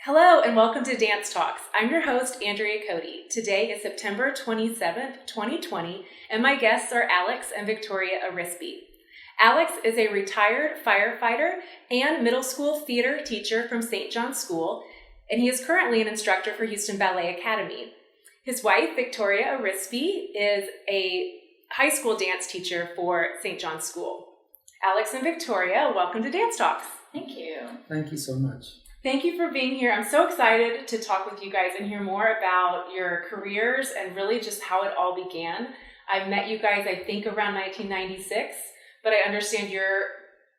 Hello and welcome to Dance Talks. I'm your host, Andrea Cody. Today is September 27th, 2020, and my guests are Alex and Victoria Arizpe. Alex is a retired firefighter and middle school theater teacher from St. John's School, and he is currently an instructor for Houston Ballet Academy. His wife, Victoria Arizpe, is a high school dance teacher for St. John's School. Alex and Victoria, welcome to Dance Talks. Thank you. Thank you so much. Thank you for being here. I'm so excited to talk with you guys and hear more about your careers and really just how it all began. I've met you guys, I think, around 1996, but I understand your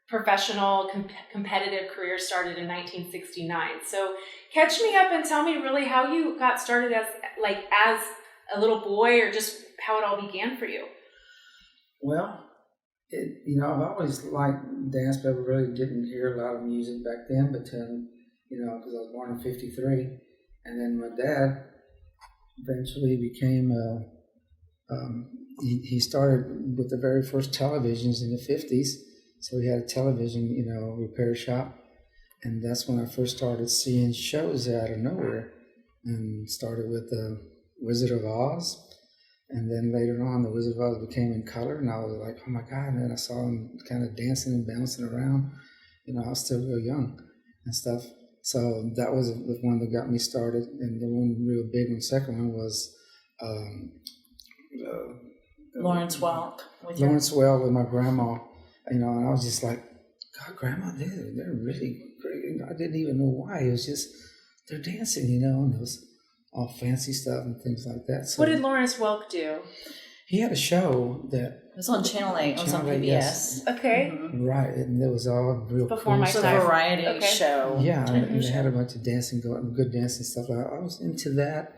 professional competitive career started in 1969. So catch me up and tell me really how you got started as a little boy, or just how it all began for you. Well, I've always liked dance, but I really didn't hear a lot of music back then, but because I was born in 53, and then my dad eventually became, he started with the very first televisions in the 50s, so he had a television, repair shop, and that's when I first started seeing shows out of nowhere, and started with the Wizard of Oz, and then later on the Wizard of Oz became in color, and I was like, oh my God, and then I saw him kind of dancing and bouncing around, I was still real young and stuff. So that was the one that got me started, and the one real big one, second one was Lawrence Welk. Lawrence Welk with my grandma, and I was just like, God, Grandma, they're really great. I didn't even know why. It was just, they're dancing, and it was all fancy stuff and things like that. So what did Lawrence Welk do? He had a show that... It was on Channel 8. It was on PBS. Yes. Okay. Mm-hmm. Right, and it was all real Before cool my stuff. time. Variety show. Yeah, and Mm-hmm. they had a bunch of dancing going, good dancing stuff. I was into that,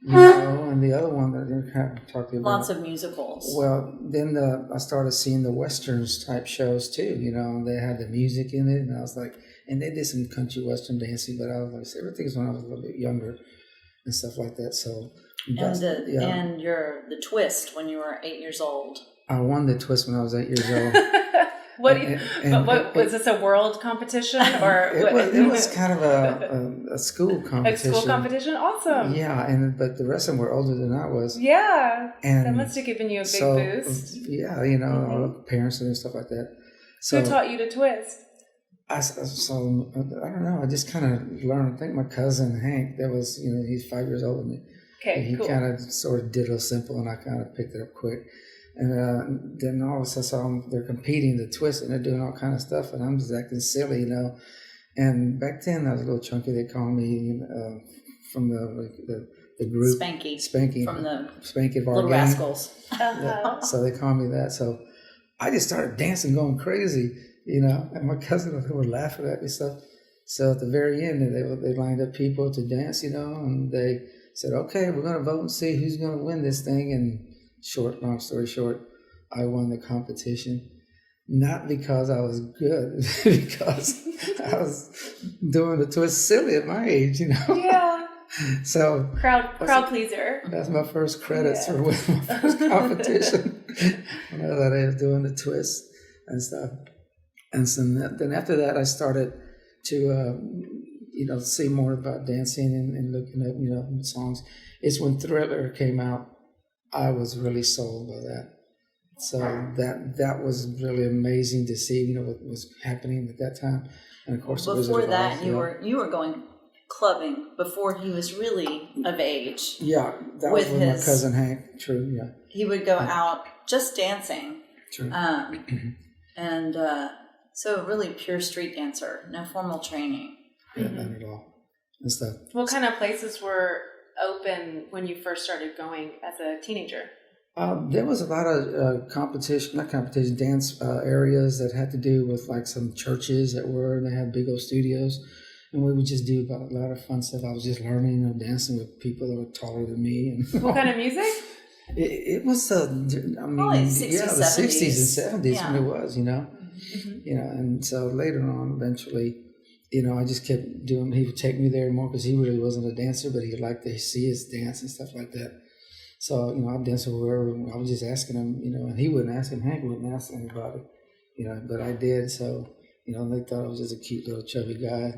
and the other one that I kind of talked about. Lots of musicals. Well, then I started seeing the Westerns type shows too, they had the music in it, and I was like, and they did some country Western dancing, but I was like, everything's when I was a little bit younger and stuff like that, so. And the twist when you were 8 years old. I won the twist when I was 8 years old. What was this, a world competition or? It was kind of a school competition. A school competition, awesome. Yeah, but the rest of them were older than I was. Yeah, and that must have given you a big boost. Yeah, all the parents and stuff like that. So who taught you to twist? I don't know. I just kind of learned. I think my cousin Hank. That was he's 5 years older than me. Okay, he cool. kind of sort of did it simple, and I kind of picked it up quick. And then all of a sudden, I saw them, they're competing the twist, and they're doing all kind of stuff, and I'm just acting silly, And back then, I was a little chunky. They called me from the group Spanky from the Spanky of our Little gang. Rascals. Yeah, so they called me that. So I just started dancing, going crazy, And my cousin were laughing at me stuff. So at the very end, they lined up people to dance, and they said, okay, we're going to vote and see who's going to win this thing. And long story short, I won the competition. Not because I was good, because I was doing the twist silly at my age, Yeah. So crowd pleaser. That's my first credits for winning my first competition. When I was doing the twist and stuff. And so then after that, I started to, see more about dancing and looking at, songs. It's when Thriller came out, I was really sold by that. So that was really amazing to see, what was happening at that time. And of course, before that, you were going clubbing before he was really of age. Yeah, that was with my cousin Hank. True, yeah. He would go out just dancing. True. And so really pure street dancer, no formal training. Yeah, not at all. And stuff. What kind of places were open when you first started going as a teenager? There was a lot of dance areas that had to do with like some churches they had big old studios, and we would just do a lot of fun stuff. I was just learning, dancing with people that were taller than me. And what kind of music? It was, probably 60s, the 60s and 70s yeah. when it was, Mm-hmm. And so later on, eventually, I just kept doing. He would take me there more because he really wasn't a dancer, but he liked to see us dance and stuff like that. So, I'd dance wherever. I was just asking him, and he wouldn't ask him. Hank wouldn't ask anybody, but I did. So, They thought I was just a cute little chubby guy,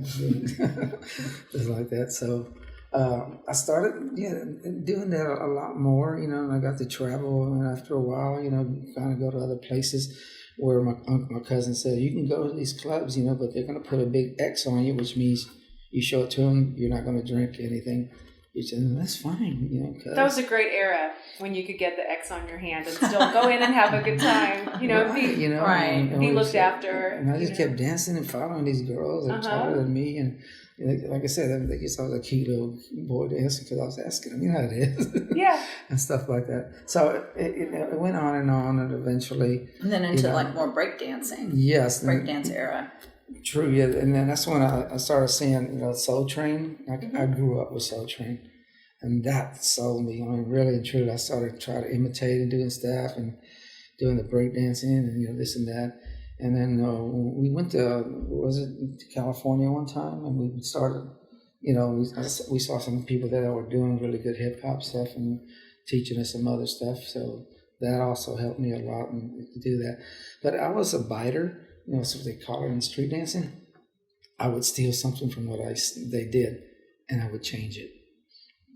just like that. So I started, doing that a lot more, and I got to travel. And after a while, kind of go to other places where my cousin said, you can go to these clubs, but they're going to put a big X on you, which means you show it to them, you're not going to drink anything. You said, that's fine, That was a great era when you could get the X on your hand and still go in and have a good time, be looked after. And I just kept dancing and following these girls that were taller than me. And like I said, they just thought I was a cute little boy dancing because I was asking them, how it is. Yeah. And stuff like that. So it went on, and eventually. And then into more breakdancing. Yes. Breakdance era. True, yeah, and then that's when I started seeing, Soul Train. I grew up with Soul Train, and that sold me. Really and truly, I started trying to imitate and doing stuff and doing the breakdancing and this and that. And then we went to California one time, and we started. We saw some people there that were doing really good hip hop stuff and teaching us some other stuff. So that also helped me a lot to do that. But I was a biter. So they call it in street dancing. I would steal something from what they did, and I would change it,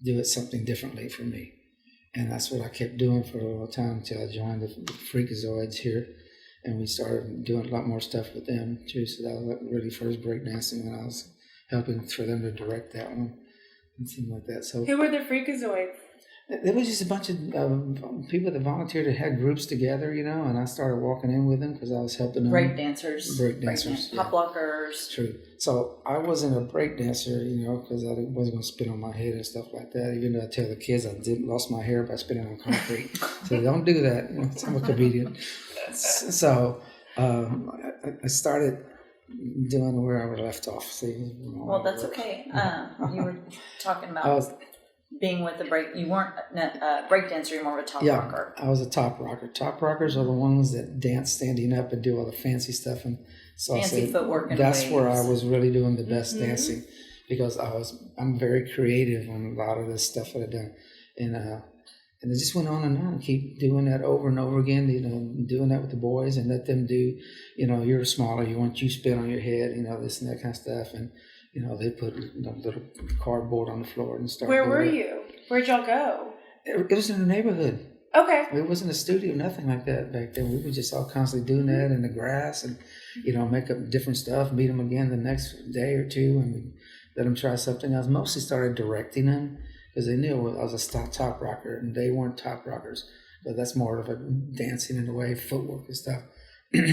do it something differently for me, and that's what I kept doing for a long time until I joined the Freakazoids here, and we started doing a lot more stuff with them too. So that was really first breakdancing when I was helping for them to direct that one and something like that. So who were the Freakazoids? There was just a bunch of people that volunteered that had groups together, and I started walking in with them because I was helping them. Breakdancers. Pop lockers. True. So I wasn't a breakdancer, because I wasn't going to spit on my head and stuff like that. Even though I tell the kids I lost my hair by spitting on concrete. So don't do that. I'm a comedian. So I started doing where I left off. Well, that's okay. You were talking about... being with you weren't a breakdancer, you were more of a top rocker. I was a top rocker. Top rockers are the ones that dance standing up and do all the fancy stuff. And so fancy footwork and that's waves. Where I was really doing the best dancing, because I'm very creative on a lot of this stuff that I've done. And it just went on and on. Keep doing that over and over again, doing that with the boys and let them do, you're smaller, you want you spit on your head, this and that kind of stuff. And they put little cardboard on the floor and start. Where were you? Where'd y'all go? It was in the neighborhood. Okay. It wasn't a studio, nothing like that back then. We were just all constantly doing that in the grass and, make up different stuff, meet them again the next day or two, and we let them try something else. Mostly started directing them because they knew I was a top rocker and they weren't top rockers. But that's more of a dancing in a way, footwork and stuff.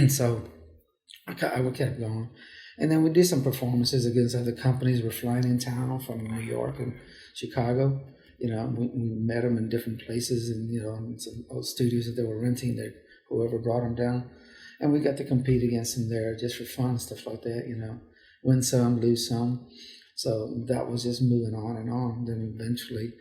So I kept going. And then we did some performances against other companies. We're flying in town from New York and Chicago. We met them in different places and, in some old studios that they were renting, that whoever brought them down. And we got to compete against them there just for fun, stuff like that, win some, lose some. So that was just moving on and on. Then eventually,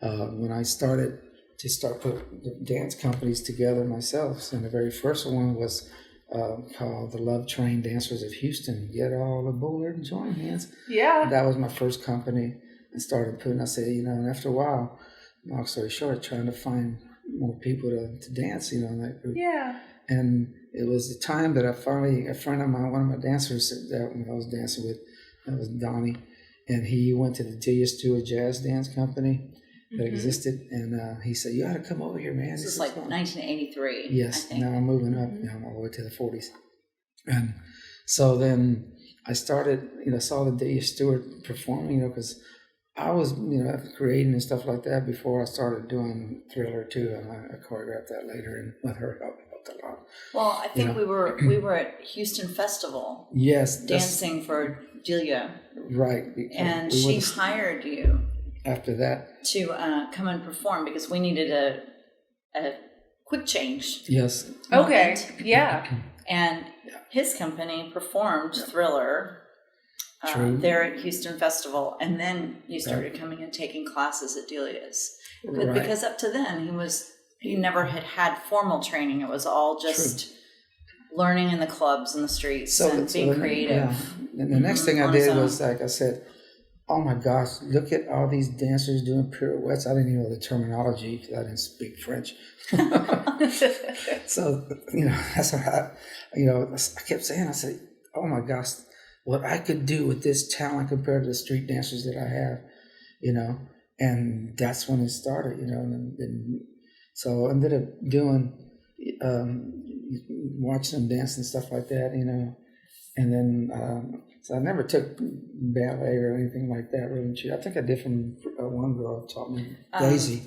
when I started to put the dance companies together myself, and the very first one was called the Love Train Dancers of Houston. Get all aboard and join hands. Yeah. That was my first company, and started putting, I said, and after a while, long story short, trying to find more people to dance, in that group. Yeah. And it was the time that I finally, a friend of mine, one of my dancers that I was dancing with, that was Donnie, and he went to the Delia Stewart Jazz Dance Company that existed, and he said, you ought to come over here, man. This is like 1983. Yes, now I'm moving up, I'm all the way to the 40s. And so then I started, saw the Delia Stewart performing, because I was, creating and stuff like that before I started doing Thriller too, and I choreographed that later, and with her help a lot. Well, I think we were at Houston Festival. Yes, dancing for Delia. Right, and she hired you after that to come and perform because we needed a quick change. Yes. Okay. Yeah. And his company performed Thriller. There at Houston Festival, and then you started coming and taking classes at Delia's. But because up to then he never had formal training. It was all just learning in the clubs and the streets and being creative. Yeah. And the next thing I did was, like I said, oh my gosh, look at all these dancers doing pirouettes. I didn't even know the terminology because I didn't speak French. So, that's what I kept saying. I said, oh my gosh, what I could do with this talent compared to the street dancers that I have, and that's when it started, and so I ended up doing, watching them dance and stuff like that, and then, so I never took ballet or anything like that. Really, I think I did from one girl taught me, Daisy.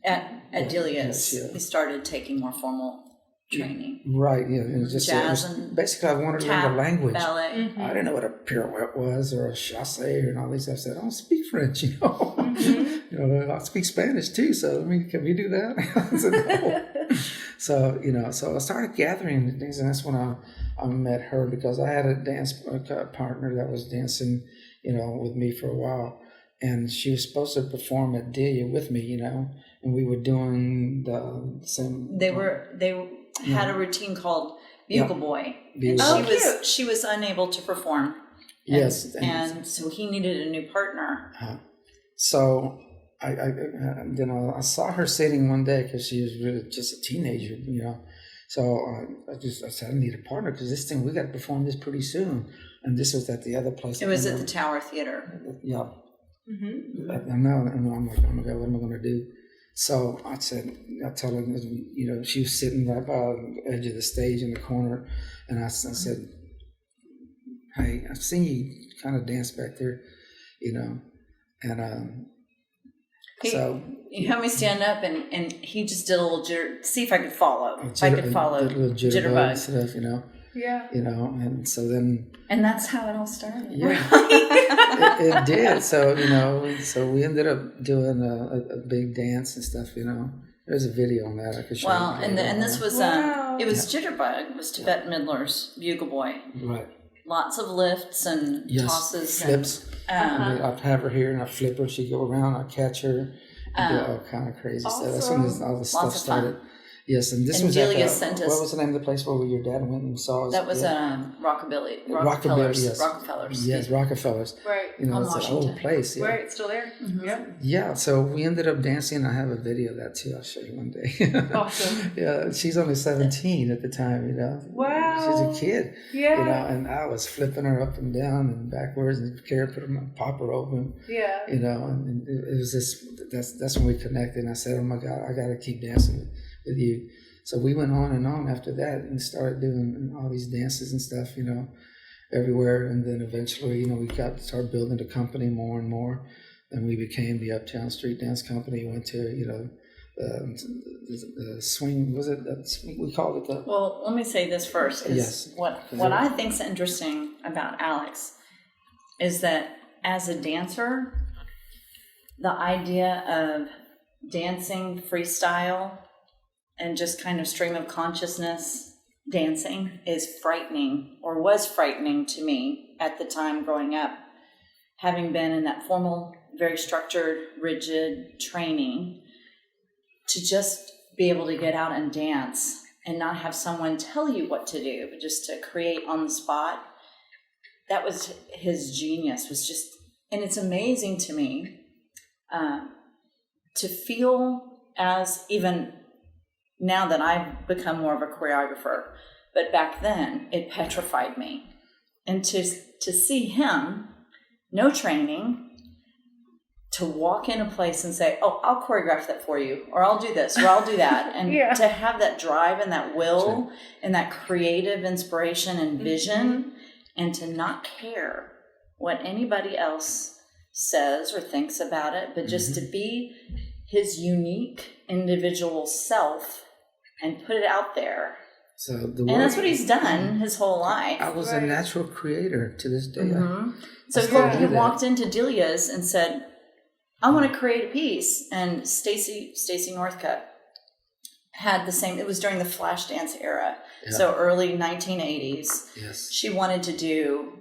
At Delia's, he started taking more formal training. Right, yeah. It was just jazz and basically I wanted to learn the language. Ballet. Mm-hmm. I didn't know what a pirouette was or a chasse and all these stuff. I said, I don't speak French, Mm-hmm. I speak Spanish too, so can we do that? I said, no. So I started gathering things, and that's when I met her, because I had a dance partner that was dancing, with me for a while, and she was supposed to perform at Delia with me, and we were doing the same. They had a routine called Bugle Boy. Bugle And Boy. she was unable to perform. Yes, and so he needed a new partner. So I saw her sitting one day, because she was really just a teenager, So I said, I need a partner, because this thing, we got to perform this pretty soon. And this was at the other place. It was at the Tower Theater. Yeah. Mm-hmm. I know, and I'm like, oh my God, what am I going to do? So I told her, she was sitting right by the edge of the stage in the corner, and I said, hey, I've seen you kind of dance back there, and he had me stand up, and he just did a little see if I could follow. Did a little jitterbug stuff, Yeah. And so then. And that's how it all started. Yeah. it did. So, so we ended up doing a big dance and stuff, There's a video on that I could show you. Well, and this was, it was Jitterbug. It was Tibet Midler's Bugle Boy. Right. Lots of lifts and tosses. Flips. I'd have her here and I'd flip her. She'd go around. I'd catch her. Do all kind of crazy stuff. That's when all the stuff started. Yes, and this was Delia at what was the name of the place where your dad went and saw us? That was Rockabilly. Rockabilly, yes. Rockefellers. Yes, Rockefellers. Right. It's an old place. Yeah. Right, it's still there. Mm-hmm. Yeah. Yeah, so we ended up dancing. I have a video of that too. I'll show you one day. Awesome. Yeah, she's only 17 at the time, Wow. She's a kid. Yeah. And I was flipping her up and down and backwards and pop her open. Yeah. And it was just, that's when we connected. And I said, oh my God, I got to keep dancing with you. So we went on and on after that and started doing all these dances and stuff, everywhere. And then eventually, we started building the company more and more. And we became the Uptown Street Dance Company. Went to, the swing, was it? We called it the... Well, let me say this first. Yes. What I think is interesting about Alex is that as a dancer, the idea of dancing freestyle and just kind of stream of consciousness dancing is frightening, or was frightening to me at the time growing up, having been in that formal, very structured, rigid training, to just be able to get out and dance and not have someone tell you what to do, but just to create on the spot. That was his genius, and it's amazing to me to feel, as even now that I've become more of a choreographer, but back then it petrified me. And to see him, no training, to walk in a place and say, oh, I'll choreograph that for you, or I'll do this, or I'll do that. And to have that drive and that will and that creative inspiration and vision, and to not care what anybody else says or thinks about it, but just to be his unique individual self and put it out there. And that's what he's done his whole life. I was a natural creator to this day. So he walked into Delia's and said, I want to create a piece. And Stacy Northcutt had the same. It was during the flash dance era. So early 1980s. Yes. She wanted to do,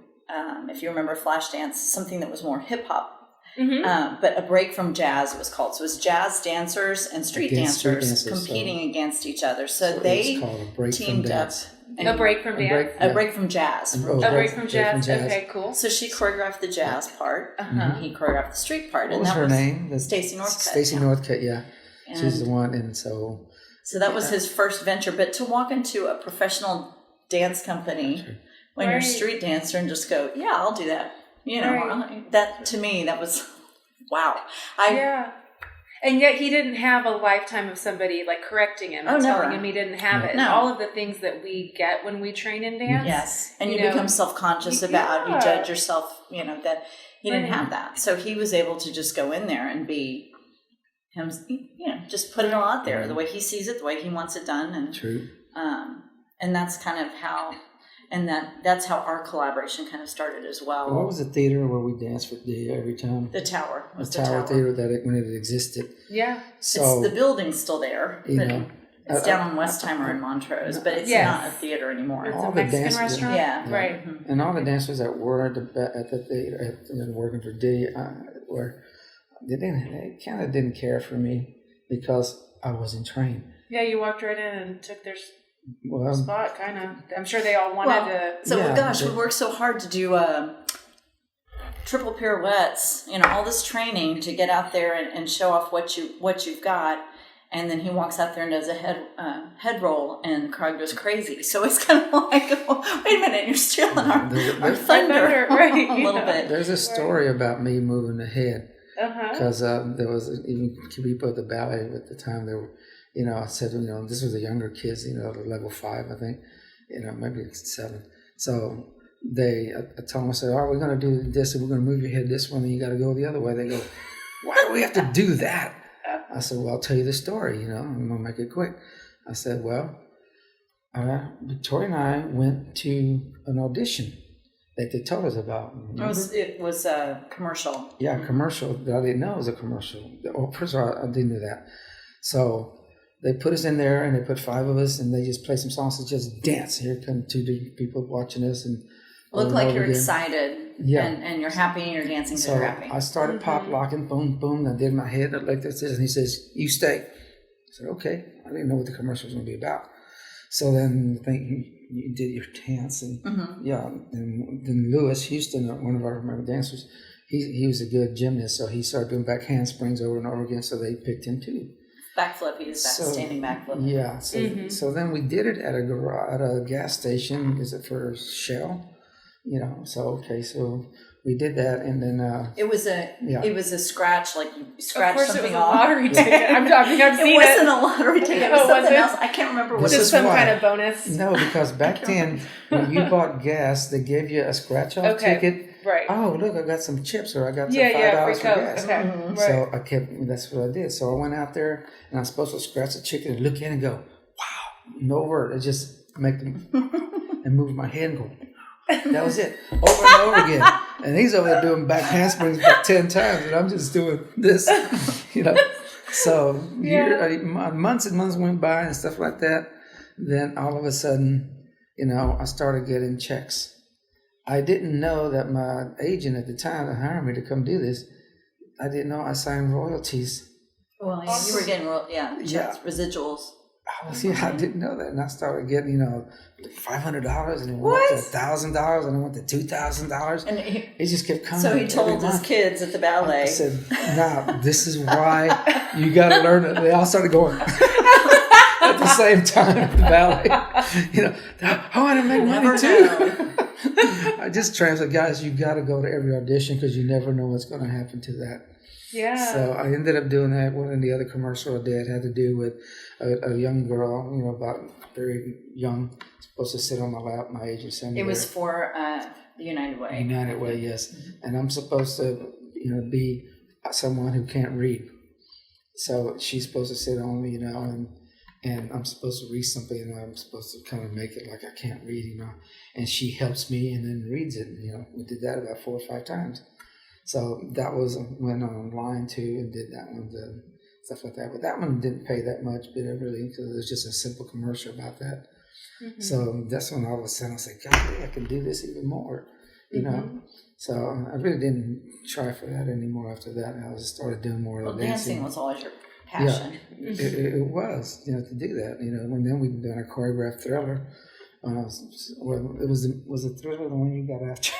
if you remember flash dance, something that was more hip hop. But a break from jazz, it was called. So it was jazz dancers and street dancers competing against each other. So they teamed up. A break from dance? A break from jazz. A break from jazz. Okay, cool. So she choreographed the jazz part. He choreographed the street part. What was her name? Stacy Northcutt. Stacy Northcutt, yeah. She's the one. And so that was his first venture. But to walk into a professional dance company when you're a street dancer and just go, yeah, I'll do that. You know, that to me, that was, wow. And yet he didn't have a lifetime of somebody like correcting him and telling him he didn't have it. No. All of the things that we get when we train in dance. Yes. And you become self-conscious about, you judge yourself, you know, that he didn't have that. So he was able to just go in there and be him, you know, just put it all out there the way he sees it, the way he wants it done. And, True. And that's kind of how, and that's how our collaboration kind of started as well. What was the theater where we danced for every time? The Tower. The Tower Theater when it existed. Yeah. So the building's still there. You know, it's down on Westheimer in Montrose, but it's not a theater anymore. It's a Mexican restaurant. Yeah. Right. Mm-hmm. And all the dancers that were at the theater, working for D, they kind of didn't care for me because I wasn't trained. Yeah, you walked right in and took their spot, kind of. I'm sure they all wanted to. So, we worked so hard to do triple pirouettes, you know, all this training to get out there and show off what you've got. And then he walks out there and does a head roll, and the crowd goes crazy. So it's kind of like, oh, wait a minute, you're stealing our thunder right, a little bit. There's a story about me moving the head. Because there was even people at the ballet at the time. They were, you know, I said, you know, this was the younger kids, you know, level 5, I think, you know, maybe 7. So I told them, I said, we're going to do this, and we're going to move your head this way, and you got to go the other way. They go, why do we have to do that? I said, well, I'll tell you the story, you know, I'm going to make it quick. I said, well, Victoria and I went to an audition that they told us about. It was a commercial. Yeah, a commercial that I didn't know it was a commercial. First of all, I didn't know that. So they put us in there, and they put 5 of us, and they just play some songs and just dance. Here come 2 people watching us. And look like you're excited. Yeah. And you're happy, and you're dancing because you're happy. I started pop locking, boom, boom. I did my head like this, and he says, you stay. I said, okay. I didn't know what the commercial was going to be about. So then I think you did your dance, and and then Lewis Houston, one of our dancers, he was a good gymnast, so he started doing back handsprings over and over again, so they picked him too. Backflip, he was standing backflip. Yeah, so then we did it at a gas station. Is it for Shell? You know, so we did that, and then it was a scratch, like you scratched something off. Of course, it was a lottery ticket. I've seen it. It wasn't a lottery ticket. It was something else. I can't remember what it was. Just some kind of bonus. No, because back then when you bought gas, they gave you a scratch-off ticket. Right. Oh, look, I got some chips, or I got some $5 for gas. Okay. Mm-hmm. So that's what I did. So I went out there, and I was supposed to scratch the chicken and look in and go, wow, no word. I just make them and move my head and go. That was it, over and over again. And he's over there doing back handsprings about 10 times, and I'm just doing this, you know. So months and months went by and stuff like that. Then all of a sudden, you know, I started getting checks. I didn't know that my agent at the time that hired me to come do this, I didn't know I signed royalties. Well, you were getting checks, residuals. I didn't know that, and I started getting, you know, $500, and it went up to $1,000, and it went to $2,000, and it just kept coming. So he told his kids at the ballet. I said, "Nah, this is why you got to learn it." They all started going at the same time at the ballet. You know, I want to make money too. I just translated, guys. You got to go to every audition because you never know what's going to happen to that. Yeah. So I ended up doing that. One of the other commercial I did had to do with a young girl, you know, about very young, supposed to sit on my lap. My agent sent me. It was for the United Way. United Way, yes. Mm-hmm. And I'm supposed to, you know, be someone who can't read. So she's supposed to sit on me, you know, and I'm supposed to read something, and I'm supposed to kind of make it like I can't read, you know. And she helps me and then reads it. You know, we did that about 4 or 5 times. So that went online too and did that one, stuff like that. But that one didn't pay that much, but it really, because it was just a simple commercial about that. Mm-hmm. So that's when all of a sudden I said, God, I can do this even more, you know. So I really didn't try for that anymore after that. I just started doing more of dancing. Dancing was always your passion. Yeah, it was, you know, to do that, you know. And then we done a choreographed Thriller. Was it Thriller the one you got after?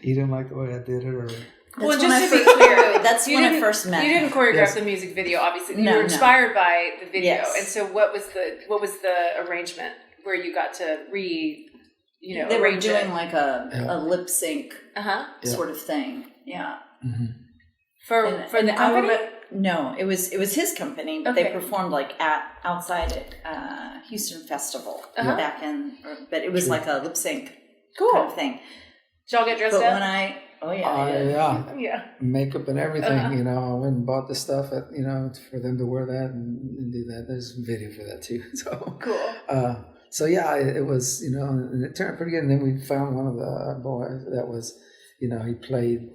You didn't like the way I did it, or? Well, just to be clear, that's when I first met. You didn't choreograph the music video, obviously. You were inspired by the video, and so what was the arrangement where you got to they were doing like a lip sync sort of thing. Yeah. Mm-hmm. For the company? No, it was his company, but they performed like outside at Houston Festival back in, but it was like a lip sync kind of thing. Did y'all get dressed up? Yeah, makeup and everything. I went and bought the stuff for them to wear that and do that. There's a video for that too. So cool. So yeah, it was and it turned pretty good. And then we found one of the boys that was he played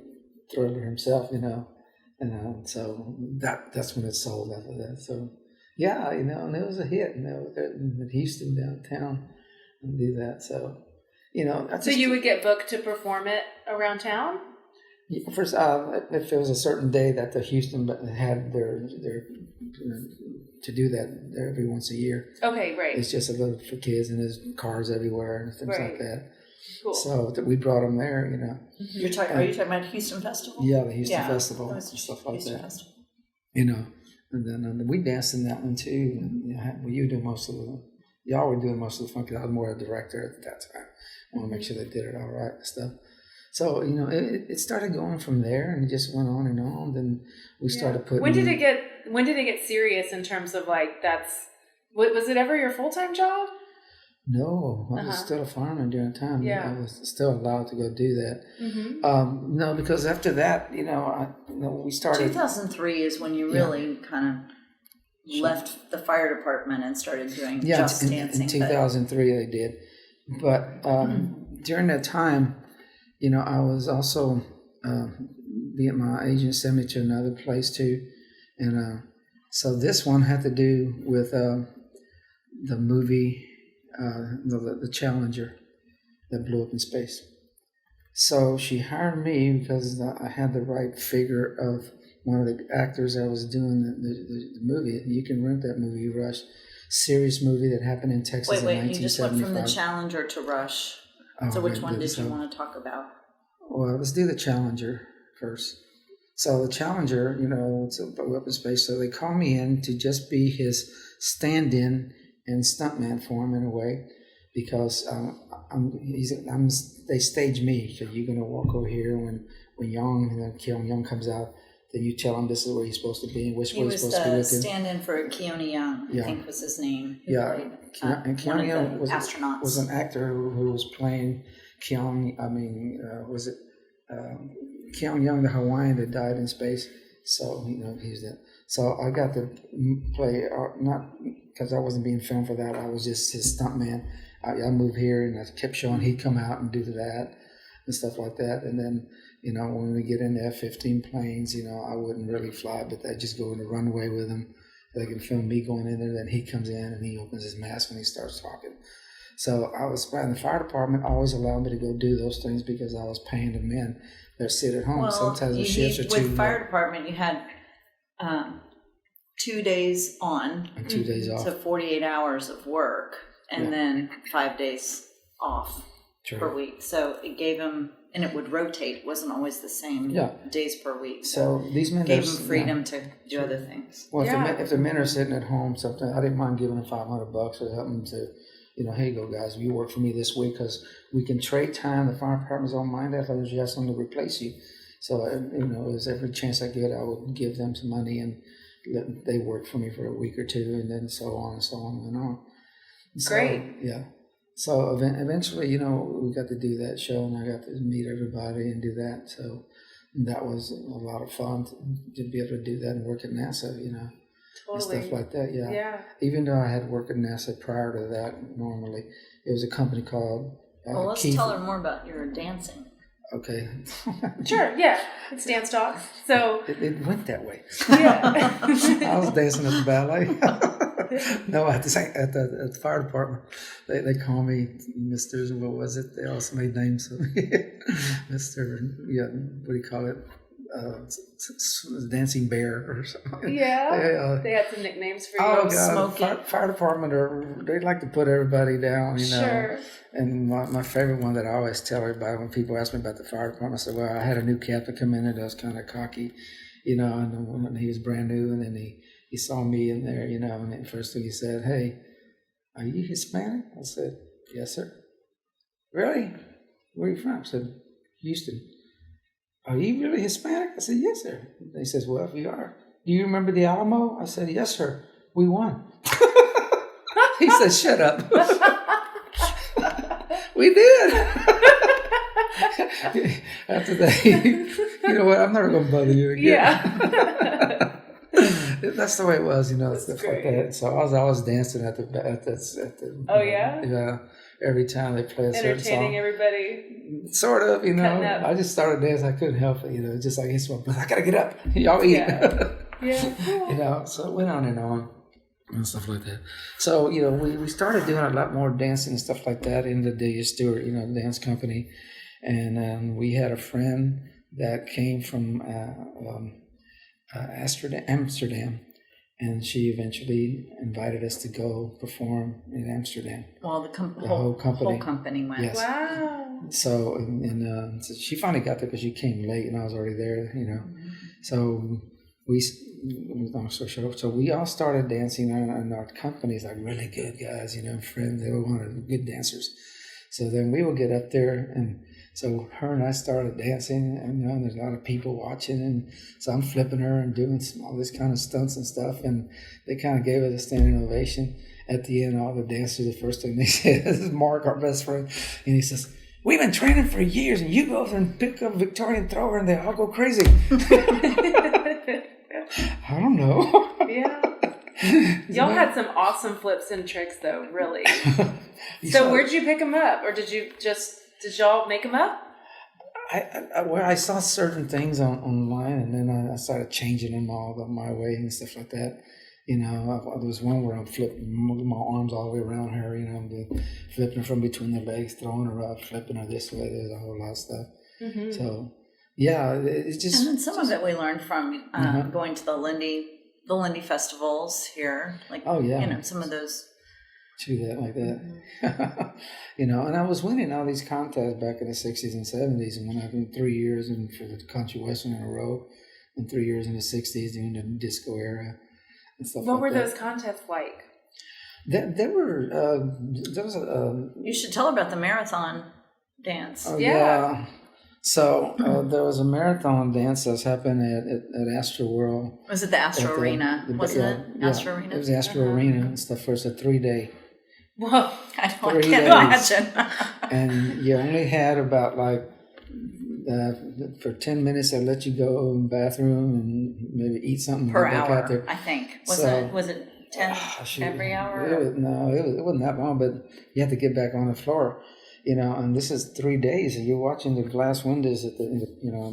Thriller himself. And so that's when it sold after that. So yeah, and it was a hit. In Houston downtown and do that. So so you would get booked to perform it around town? Yeah, first, if there was a certain day that the Houston had their to do that every once a year. Okay, right. It's just a little for kids, and there's cars everywhere and things like that. Cool. So we brought them there, You're talking? Are you talking about Houston Festival? Yeah, the Houston Festival and stuff like Houston that. Festival. And then we danced in that one too. And, you do most of the. Y'all were doing most of the fun because I was more a director at that time. I want to make sure they did it all right and stuff. So it started going from there, and it just went on and on. Then we started putting. When did it get serious in terms of like was it ever your full-time job? No, I was still a fireman during the time. Yeah. I was still allowed to go do that. Mm-hmm. No, because after that, we started. 2003 is when you really kind of left the fire department and started doing just dancing. In 2003, they did. But during that time, I was also being my agent sent me to another place too, and so this one had to do with the movie, the Challenger that blew up in space. So she hired me because I had the right figure of one of the actors that was doing the movie. And you can rent that movie, Rush. Serious movie that happened in Texas in 1975. You just went from the Challenger to Rush. So which one did you want to talk about? Well, let's do the Challenger first. So the Challenger, it's a weapon space. So they call me in to just be his stand-in and stuntman for him in a way, because they stage me. So you're gonna walk over here when Keone Young comes out. Then you tell him this is where he's supposed to be and which way he's supposed to be looking. He was the stand-in for Keone Young, I think was his name. And Keone Young was an actor who was playing Keone. Keone Young, the Hawaiian that died in space. So he's that. So I got to play not because I wasn't being filmed for that. I was just his stuntman. I moved here and I kept showing he'd come out and do that and stuff like that. And then when we get in the F-15 planes, I wouldn't really fly, but I'd just go in the runway with him. They can film me going in there. Then he comes in and he opens his mask when he starts talking. So I was the fire department always allowed me to go do those things because I was paying the men that sit at home. Well, sometimes the shifts are too. With fire department, you had 2 days on and 2 days off, so 48 hours of work, and then 5 days off per week. So it gave him, and it would rotate. It wasn't always the same days per week. So these men gave him freedom to do other things. Well, if the men are sitting at home, something I didn't mind giving them $500 or helping them to. Hey, go guys, you work for me this week because we can trade time. The fire department's don't mind that as long as you have something to replace you. So, it was every chance I get, I would give them some money and let they work for me for a week or two, and then so on and so on and on. So, great. Yeah. So eventually, we got to do that show, and I got to meet everybody and do that. So that was a lot of fun to be able to do that and work at NASA, Totally. And stuff like that, yeah. Even though I had worked at NASA prior to that, normally, it was a company called... well, let's tell her more about your dancing. Okay. Sure, yeah. It's dance talks. So... It went that way. Yeah. I was dancing at the ballet. No, at the fire department, they call me Mr. What was it? They also made names for me. Mr. What do you call it? Dancing Bear or something. Yeah. They had some nicknames for you. Oh God, fire department they like to put everybody down, Sure. And my favorite one that I always tell everybody when people ask me about the fire department, I said, well, I had a new captain come in that was kind of cocky, and when he was brand new, and then he saw me in there, and the first thing he said, hey, are you Hispanic? I said, yes, sir. really? Where are you from? I said, Houston. Are you really Hispanic? I said, yes, sir. He says, well, we are. Do you remember the Alamo? I said, yes, sir. We won. He said, shut up. We did. After that, you know what? I'm never going to bother you again. Yeah. That's the way it was, That's stuff great. like that. So I was always dancing at the Oh, yeah? Yeah. Every time they play a certain song. Entertaining everybody. Sort of, Cutting up. I just started dancing. I couldn't help it, just like it's one, but I gotta get up. Y'all eat. Yeah. So it went on and stuff like that. So, we started doing a lot more dancing and stuff like that in the Delia Stewart, dance company. And we had a friend that came from Amsterdam. And she eventually invited us to go perform in Amsterdam. Well, the whole company went. Yes. Wow. So, so she finally got there because she came late and I was already there, Mm-hmm. So long story short, so we all started dancing and our company's like really good guys, friends. They were one of the good dancers. So then we would get up there and so her and I started dancing, and there's a lot of people watching, and so I'm flipping her and doing all this kind of stunts and stuff, and they kind of gave us a standing ovation. At the end, all the dancers, the first thing they said, this is Mark, our best friend, and he says, we've been training for years, and you go over and pick up Victoria and throw her, and they all go crazy. I don't know. Yeah. Y'all had some awesome flips and tricks, though, really. So where'd you pick them up, or did y'all make them up? I saw certain things online, and then I started changing them all my way and stuff like that. There was one where I'm flipping my arms all the way around her, flipping from between the legs, throwing her up, flipping her this way. There's a whole lot of stuff. Mm-hmm. So, yeah, it's just... And then some of it we learned from going to the Lindy festivals here. Like, oh, yeah. Some of those... To that, like that. And I was winning all these contests back in the 60s and 70s, and when I've been 3 years for the country western in a row, and 3 years in the 60s doing the disco era and stuff. What like were that. those contests like? There was you should tell about the marathon dance. Oh, yeah. So there was a marathon dance that's happening at Astro World. Was it the Astro Arena? Wasn't it? Astro Arena? It was Astro Arena and stuff. First, a 3-day. Whoa, I can't imagine. And you only had about for 10 minutes, they let you go in the bathroom and maybe eat something per back hour. out there. I think was it 10 every hour? It wasn't that long, but you had to get back on the floor. And this is 3 days, and you're watching the glass windows in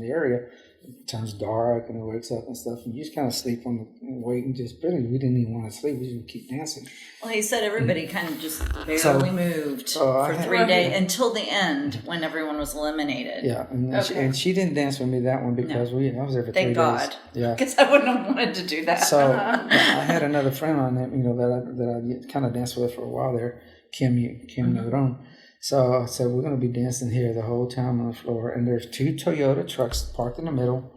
the area. It turns dark, and it wakes up and stuff, and you just kind of sleep on the wait and just barely. We didn't even want to sleep; we just keep dancing. Well, he said everybody kind of just barely moved for 3 days until the end when everyone was eliminated. Yeah, and she didn't dance with me that one because I was there for 3 days. Thank God. Yeah, because I wouldn't have wanted to do that. So I had another friend on it, that I kind of danced with for a while there, Kim Negron. So I said, we're going to be dancing here the whole time on the floor. And there's 2 Toyota trucks parked in the middle.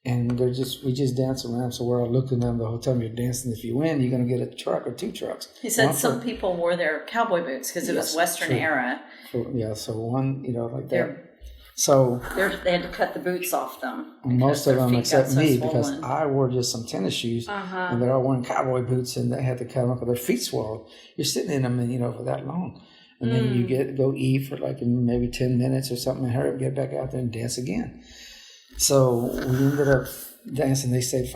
And we just dance around. So we're all looking at them the whole time you're dancing. If you win, you're going to get a truck or 2 trucks. He said some people wore their cowboy boots because it was Western era. So one, like that. So they had to cut the boots off them. Most of them except me because I wore just some tennis shoes. And they're all wearing cowboy boots and they had to cut them up with their feet swelled. You're sitting in them for that long. And then you go eat for maybe 10 minutes or something and hurry up, get back out there and dance again. So we ended up dancing. They said,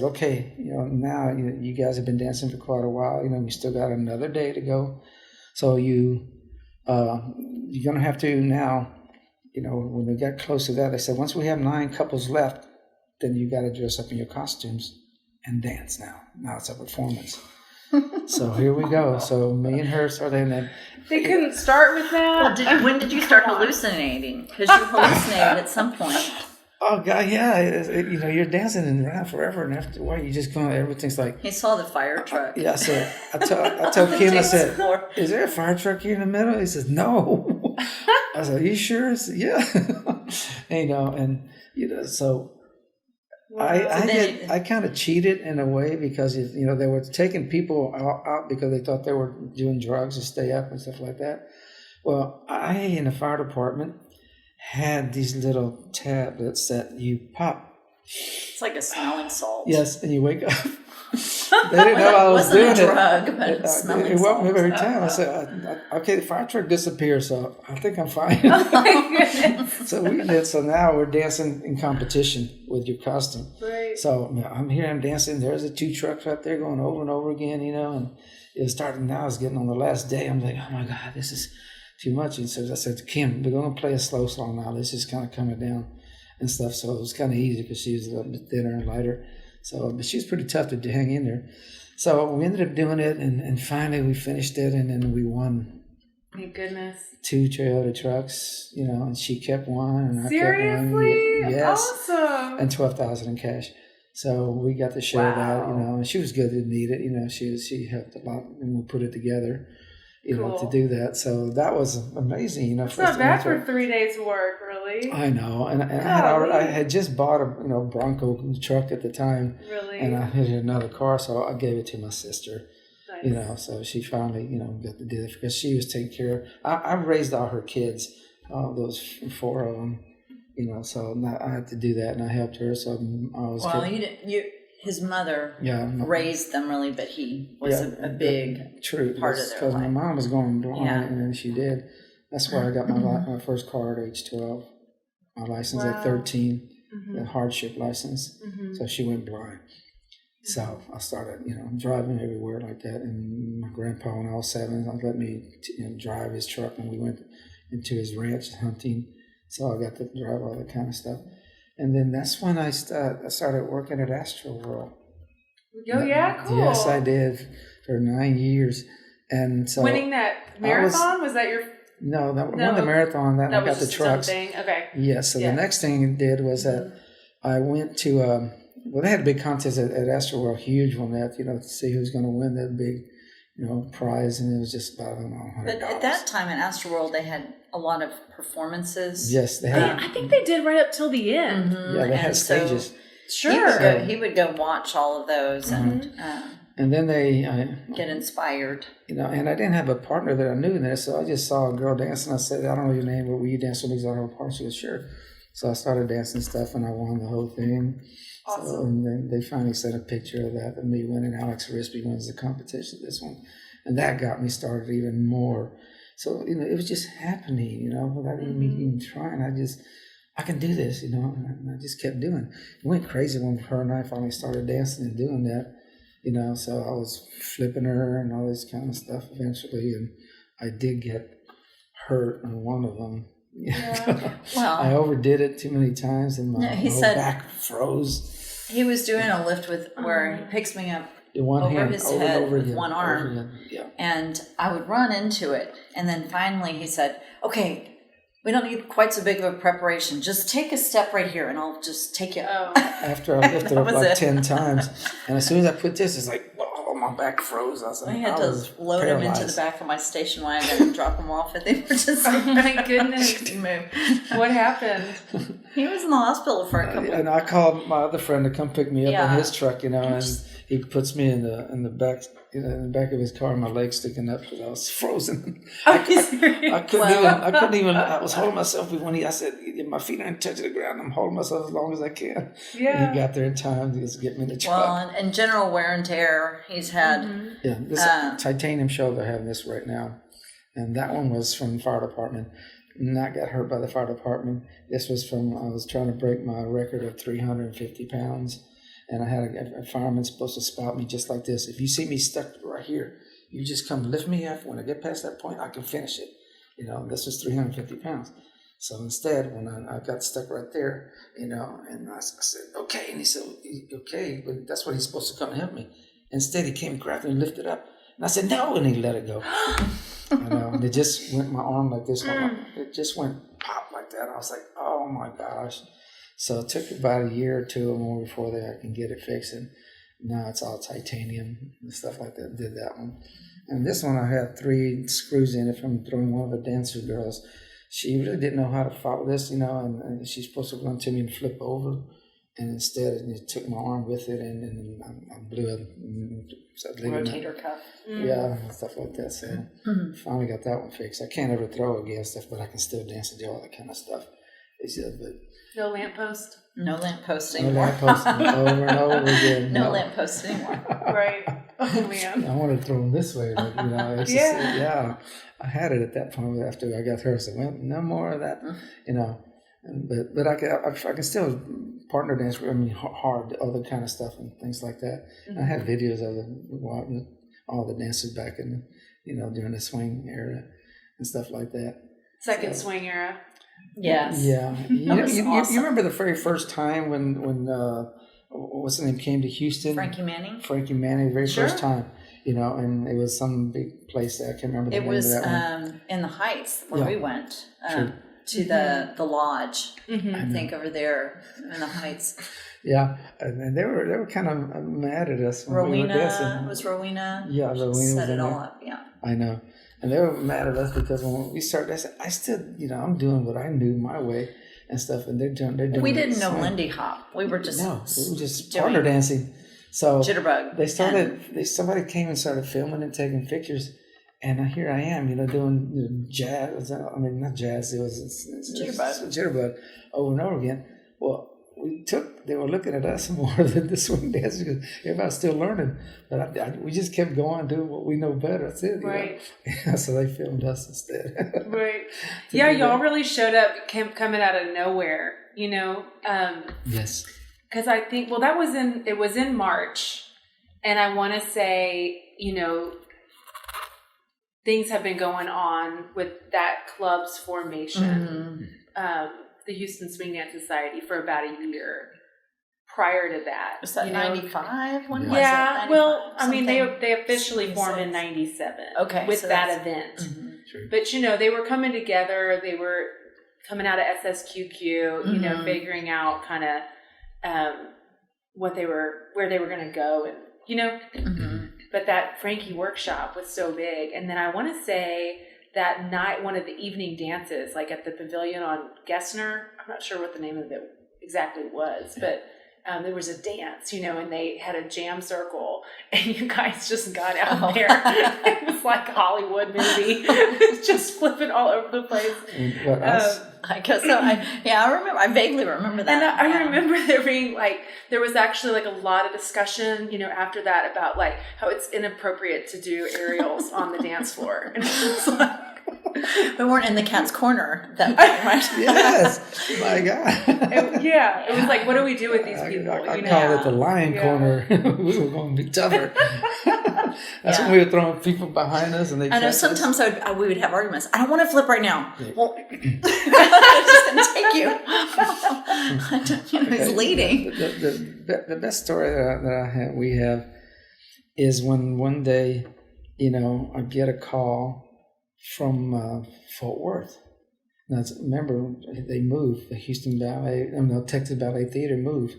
okay, now you guys have been dancing for quite a while. You still got another day to go. So you're going to have to now, when they got close to that, they said, once we have 9 couples left, then you got to dress up in your costumes and dance now. Now it's a performance. So here we go. So me and her started, and then they couldn't start with that. Well, when did you start hallucinating? Because you hallucinated at some point. Oh God, yeah. You're dancing around forever, and after a while, you just go. Everything's like. He saw the fire truck. Yeah, so I told Kim, I said, "Is there a fire truck here in the middle?" He says, "No." I said, "Are you sure?" He said, "Yeah." So. Wow. I kind of cheated in a way because they were taking people out because they thought they were doing drugs to stay up and stuff like that. Well, I, in the fire department, had these little tablets that you pop. It's like a smelling salt. Yes, and you wake up. They didn't know I was doing it. It wasn't a drug, but it's smelling it woke me salt. every time. I said, okay, the fire truck disappeared, so I think I'm fine. Oh my goodness. So now we're dancing in competition with your costume. Right. So I'm here, I'm dancing. There's the 2 trucks right there going over and over again, and it was starting now. It's getting on the last day. I'm like, oh my God, this is too much. And so I said to Kim, we're going to play a slow song now. This is kind of coming down and stuff. So it was kind of easy because she was a little bit thinner and lighter. So, but she was pretty tough to hang in there. So we ended up doing it, and finally we finished it, and then we won. Thank goodness. 2 Toyota trucks, and she kept one, and I Seriously? kept one. Yes. Awesome. And $12,000 in cash. So we got to share that, and she was good, didn't need it, she helped a lot, and we put it together, to do that. So that was amazing, It's not bad for 3 days' work, really. I know, and I had just bought a Bronco truck at the time, really, and I had another car, so I gave it to my sister. Nice. So she finally, got to do it because she was taking care of. I raised all her kids, those 4 of them, So I had to do that, and I helped her. So I was. Well, his mother raised them really, but he was a big part of their life. Because my mom was going blind, and then she did. That's why I got my first car at age 12. My license at 13, the hardship license. So she went blind. So I started, driving everywhere like that. And my grandpa, when I was 7, let me drive his truck, and we went into his ranch hunting. So I got to drive all that kind of stuff. And then that's when I started working at Astroworld. Oh, yeah? Cool. Yes, I did for 9 years. And so winning that marathon, was that your... No, that won the marathon. That I got the trucks. Something. Okay. Yes, so the next thing I did was that I went to... they had a big contest at Astroworld, huge one, to see who's going to win that big, prize, and it was just about, $100. But at that time in Astroworld, they had a lot of performances. Yes, they had. I think they did right up till the end. Yeah, they had stages. Sure. He would go watch all of those and then they get inspired. and I didn't have a partner that I knew in there, so I just saw a girl dancing. I said, I don't know your name, but will you dance with me? Because I don't have a partner. She goes, sure. So I started dancing stuff, and I won the whole thing. Awesome. So, and then they finally sent a picture of that, of me winning. Arizpe wins the competition, this one. And that got me started even more. So, it was just happening, without me even trying. I can do this, and I just kept doing it. It went crazy when her and I finally started dancing and doing that, so I was flipping her and all this kind of stuff eventually. And I did get hurt on one of them. Yeah. Well, I overdid it too many times, and my whole back froze. He was doing a lift where he picks me up his head over with again, one arm, and I would run into it. And then finally he said, okay, we don't need quite so big of a preparation. Just take a step right here, and I'll just take you. After I lifted up like 10 times, and as soon as I put this, it's like, whoa, my back froze. I had to load him into the back of my station wagon and drop him off, and they were just oh my goodness. What happened? He was in the hospital for a couple. And I called my other friend to come pick me up in his truck, and he puts me in the back, in the back of his car, my legs sticking up because I was frozen. I couldn't even. I was holding myself I said, my feet aren't touching the ground. I'm holding myself as long as I can. Yeah. And he got there in time to just get me in the truck. Well, and general wear and tear, he's had. Yeah, this titanium shoulder, they're having this right now, and that one was from the fire department. Not got hurt by the fire department. This was I was trying to break my record of 350 pounds. And I had a fireman supposed to spot me just like this. If you see me stuck right here, you just come lift me up. When I get past that point, I can finish it. This was 350 pounds. So instead, when I got stuck right there, and I said, okay. And he said, okay, but that's what he's supposed to come and help me. Instead, he came, grabbed me, and lifted up. And I said, no, and he let it go. And it just went my arm like this. It just went pop like that. I was like, oh my gosh. So it took about a year or two or more before I can get it fixed. And now it's all titanium and stuff like that. Did that one. And this one I had 3 screws in it from throwing one of the dancer girls. She really didn't know how to follow this, and she's supposed to run to me and flip over. and instead it took my arm with it, and I blew a rotator cuff. Yeah, and stuff like that. So finally got that one fixed. I can't ever throw again stuff, but I can still dance and do all that kind of stuff. They said, but no lamppost. No lamppost no anymore. lamppost over and over again. No lamppost anymore. Right. Oh man. I wanted to throw them this way, but it's just, I had it at that point. After I got hurt, I said, well, no more of that, But I can still partner dance. I mean, hard, other kind of stuff and things like that. I have videos of all the dancers back in, during the swing era and stuff like that. Second swing era. Yes. Yeah. Awesome. You remember the very first time when what's his name came to Houston? Frankie Manning, the very first time. And it was some big place that I can't remember the name of that one. In the Heights where we went. To the lodge, I think over there in the Heights. Yeah, and they were kind of mad at us when we were dancing. Was Rowena? Yeah, Rowena set it all there. up. Yeah, I know, and they were mad at us because when we started dancing, I still, I'm doing what I knew my way and stuff, and they're doing. We didn't know Lindy Hop. We were just partner dancing. So jitterbug. Somebody came and started filming and taking pictures. And here I am, doing jazz. I mean, not jazz. It was jitterbug over and over again. Well, they were looking at us more than the swing dancers because everybody's still learning. But we just kept going, doing what we know better. That's it. Right. So they filmed us instead. Right. Yeah, y'all really showed up, coming out of nowhere. Yes. Because I think, it was in March, and I want to say, things have been going on with that club's formation, the Houston Swing Dance Society, for about a year. Prior to that, was that 95? When was it? 95, well, I mean, they officially formed in 97. Okay, with that event. But they were coming together. They were coming out of SSQQ, figuring out kind of where they were going to go, and But that Frankie workshop was so big. And then I want to say that night, one of the evening dances, like at the pavilion on Gessner, I'm not sure what the name of it exactly was, but there was a dance, and they had a jam circle, and you guys just got out there. It was like a Hollywood movie. It was just flipping all over the place. I guess so. I remember. I vaguely remember that. And I remember there was actually a lot of discussion, after that about how it's inappropriate to do aerials on the dance floor. And it's we weren't in the cat's corner that much. Yes, my God. It was like, what do we do with these people? I call it the lion corner. We were going to be tougher. That's when we were throwing people behind us, and they. I know. Sometimes we would have arguments. I don't want to flip right now. Yeah. Well, it's just going to take you. He's leading. The best story that we have is when one day, I get a call from Fort Worth. Now, remember, they moved. The Houston Ballet, Texas Ballet Theater moved.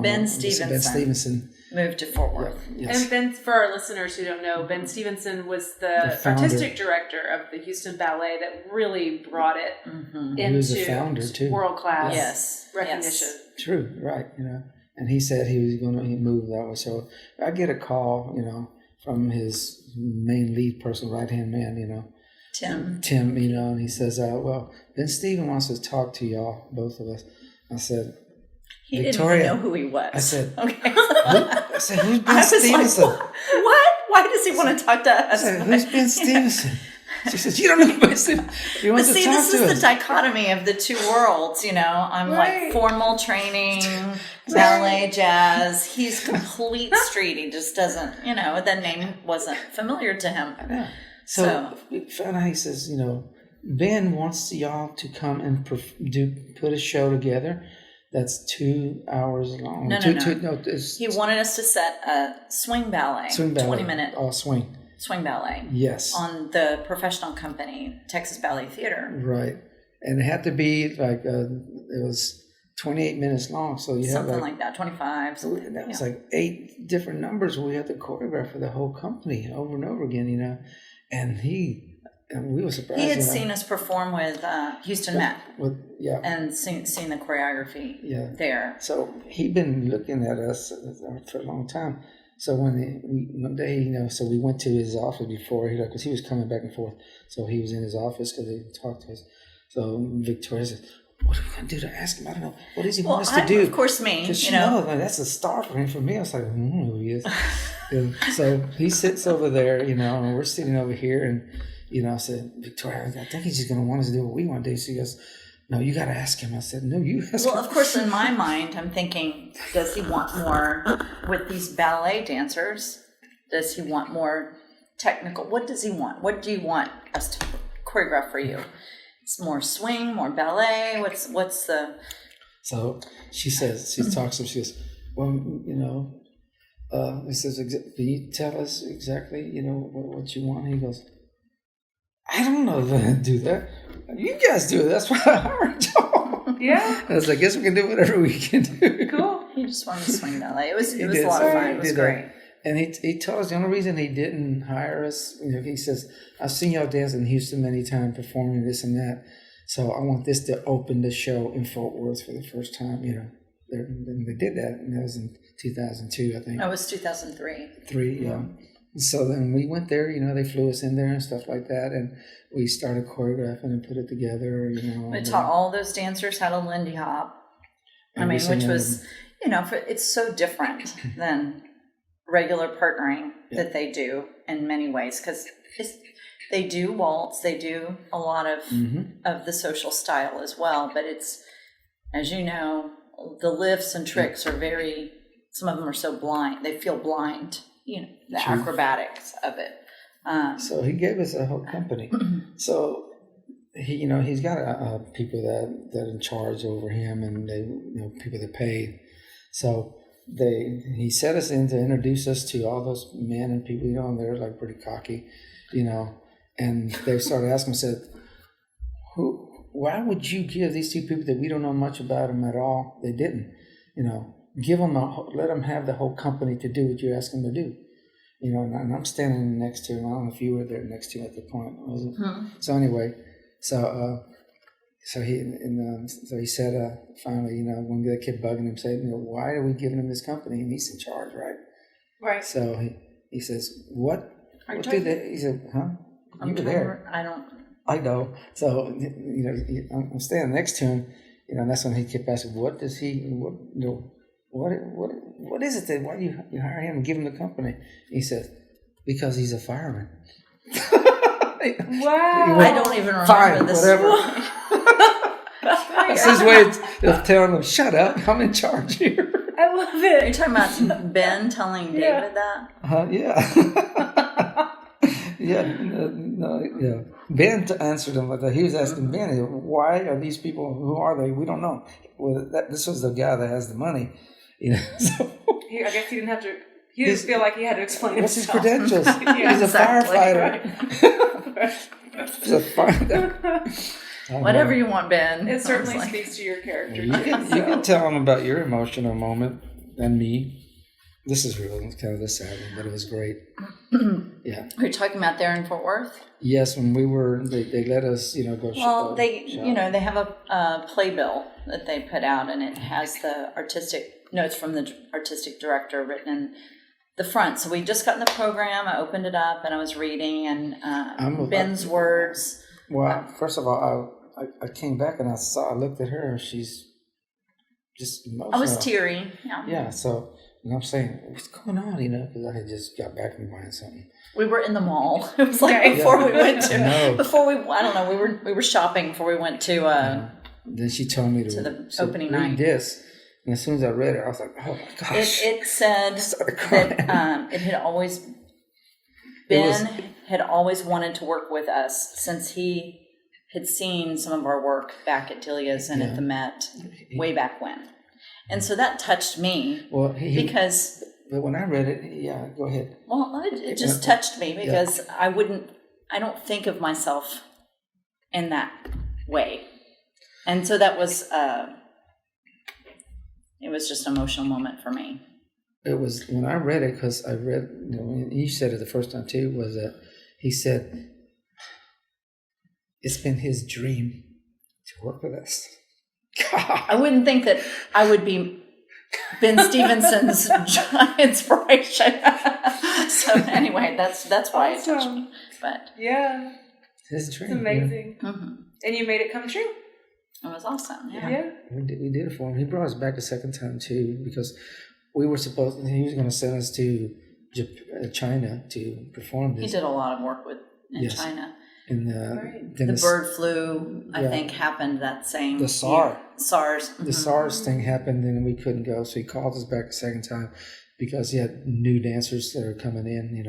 Ben Stevenson moved to Fort Worth. Yes. And Ben, for our listeners who don't know, Ben Stevenson was the artistic director of the Houston Ballet that really brought it into he was the founder too. World-class recognition. Yes. True, right. And he said he was going to move that way. So I get a call, from his main lead person, right-hand man, Tim, and he says, well, Ben Steven wants to talk to y'all, both of us. I said, he Victoria, didn't even know who he was. I said, okay. Who's Ben Stevenson? What? Why does he want to talk to us? I said, who's Ben Stevenson? She says, you don't know Ben Stevenson. He wants to talk to us. This is the dichotomy of the two worlds, I'm like formal training, ballet, jazz. He's complete street. He just doesn't, the name wasn't familiar to him. I know. So we found out, he says, Ben wants y'all to come and put a show together that's 2 hours long. No. He wanted us to set a swing ballet. 20-minute. Oh, swing. Swing ballet. Yes. On the professional company, Texas Ballet Theater. Right. And it had to be it was 28 minutes long. So you something have like that, 25. Something. That was 8 different numbers where we had to choreograph for the whole company over and over again, And he And we were surprised. He had seen us perform with Houston Met. Yeah. And seen the choreography there. So he'd been looking at us for a long time. So one day, so we went to his office before, because he was coming back and forth. So he was in his office because they talked to us. So Victoria said, "What are we going to do to ask him? I don't know. What does he want us to do?" Of course, me. Because that's a star for him. For me, I was like, who he is. So he sits over there, and we're sitting over here, and I said, "Victoria, I think he's just going to want us to do what we want to do." She goes, "No, you got to ask him." I said, "No, you ask him." Well, of course, in my mind, I'm thinking, does he want more with these ballet dancers? Does he want more technical? What does he want? What do you want us to choreograph for you? It's more swing, more ballet. What's the? So she says, she talks to him. She goes, "Well, he says, can you tell us exactly, what you want?" He goes, "I don't know if I can do that. You guys do it. That's why I hired y'all." Yeah. I was like, "I guess we can do whatever we can do." Cool. He just wanted to swing ballet. It was a lot of fun. It was great. And he told us the only reason he didn't hire us, he says, "I've seen y'all dance in Houston many times performing this and that. So I want this to open the show in Fort Worth for the first time." They did that, and that was in 2002, I think. That was 2003. Yeah. So then we went there, they flew us in there and stuff like that, and we started choreographing and put it together, We taught all those dancers how to Lindy Hop. Which was, it's so different than regular partnering that they do in many ways, because they do waltz, they do a lot of the social style as well, but it's, as you know, the lifts and tricks are some of them are so blind, they feel blind, the acrobatics of it. So he gave us a whole company. So he's got people that are in charge over him, and they people that paid. So he set us in to introduce us to all those men and people, and they're like pretty cocky, and they started asking, said, why would you give these two people that we don't know much about them at all? They didn't, give them let them have the whole company to do what you ask them to do. And I'm standing next to him. I don't know if you were there next to him at the point, was it? So anyway, so he said, finally, when they kept bugging him, saying, "Why are we giving him this company? And he's in charge, right?" Right. So he says, "What do they?" He said, "Huh? You were there." I know. So I'm standing next to him, and that's when he kept asking, "What does he? What is it that why you hire him and give him the company?" He said, "Because he's a fireman." Wow. I don't even remember Fine, this. Whatever. That's his way of telling them, "Shut up, I'm in charge here." I love it. Are you talking about Ben telling David that? Yeah. Yeah. Ben answered him like that. He was asking Ben, "Why are these people? Who are they? We don't know." Well, this was the guy that has the money, So I guess he didn't have to. He didn't feel like he had to explain what's himself. his credentials? He's a firefighter. He's a firefighter. Whatever you want, Ben. It certainly speaks to your character. You can tell him about your emotional moment and me. This is really kind of the sad one, but it was great. Yeah. Are you talking about there in Fort Worth? Yes, when we were, they let us, go. Well, they have a playbill that they put out, and it has the artistic notes from the artistic director written in the front. So we just got in the program. I opened it up, and I was reading, and Ben's words. Well, first of all, I came back and I looked at her, and she's just emotional. I was teary. Yeah. Yeah. So. And I'm saying, what's going on, because I had just got back from buying something. We were in the mall. It was like before we went to, we were shopping before we went to. Then she told me to the opening night. Read this. And as soon as I read it, I was like, oh my gosh. It said that it had always, Ben had always wanted to work with us since he had seen some of our work back at Delia's and at the Met way back when. And so that touched me because... But when I read it, go ahead. Well, it just touched me because I don't think of myself in that way. And so that was, it was just an emotional moment for me. It was, when I read it, because I read, you said it the first time too, was that he said, it's been his dream to work with us. I wouldn't think that I would be Ben Stevenson's inspiration. So anyway, that's why I touched me. But yeah, his dream. It's amazing. Yeah. Mm-hmm. And you made it come true. It was awesome. Yeah. We did it for him. He brought us back a second time too, because he was going to send us to China to perform this. He did a lot of work in Yes. China. And the bird flu, I think, happened that same the SARS. year. SARS. The SARS thing happened, and we couldn't go, so he called us back a second time because he had new dancers that are coming in,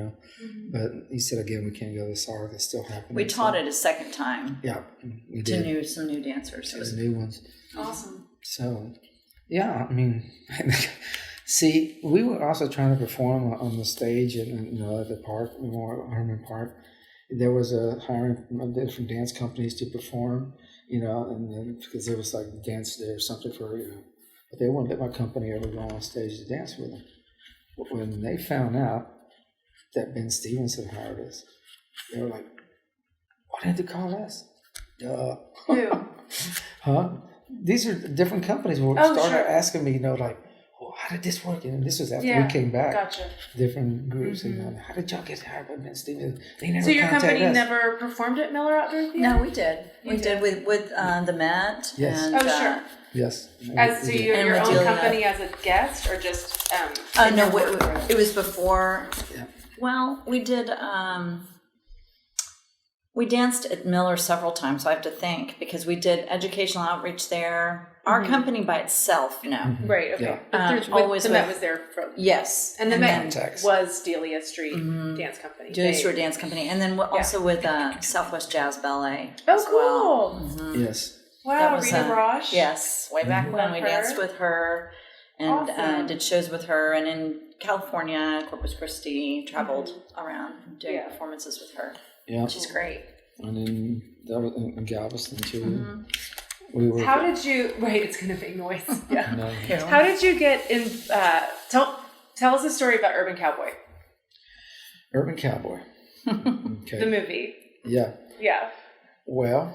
But he said again, we can't go to SARS. It's still happening. We taught it a second time. Yeah, we did. To some new dancers. Some new ones. Awesome. So, yeah, I mean, see, we were also trying to perform on the stage at the park, Herman Park. There was a hiring of different dance companies to perform, and then, because there was like dance there or something for, but they wouldn't let my company ever go on stage to dance with them. But when they found out that Ben Stevens had hired us, they were like, "Why didn't you call us?" Duh. Who? Huh? These are different companies who started asking me, like, well, how did this work? And this was after we came back. Gotcha. Different groups, how did y'all get hired by Ben Stevens? They never. So your company us. never performed at Miller Outdoor Theater? No, we did. We did with the Met. Yes. And, sure. Yes. As to your own company as a guest, or just no, it was before. Yeah. Well, we did. We danced at Miller several times, so I have to think, because we did educational outreach there. Our company by itself, no. Mm-hmm. Right, okay. Yeah. But the Met was there for... Yes. And the Met was Delia Street Dance Company. Delia Street Dance Company. And then also with Southwest Jazz Ballet Oh, as cool. well. Mm-hmm. Yes. Wow, Rita Rosh. Yes, way back when we danced with her and did shows with her. And in California, Corpus Christi, traveled around doing performances with her. Yeah. Which is great. And then that was in Galveston too. Mm-hmm. We were. How did you? Wait, it's gonna make noise. Yeah. No. How did you get in? Tell us a story about Urban Cowboy. Urban Cowboy. Okay. The movie. Yeah. Yeah. Well,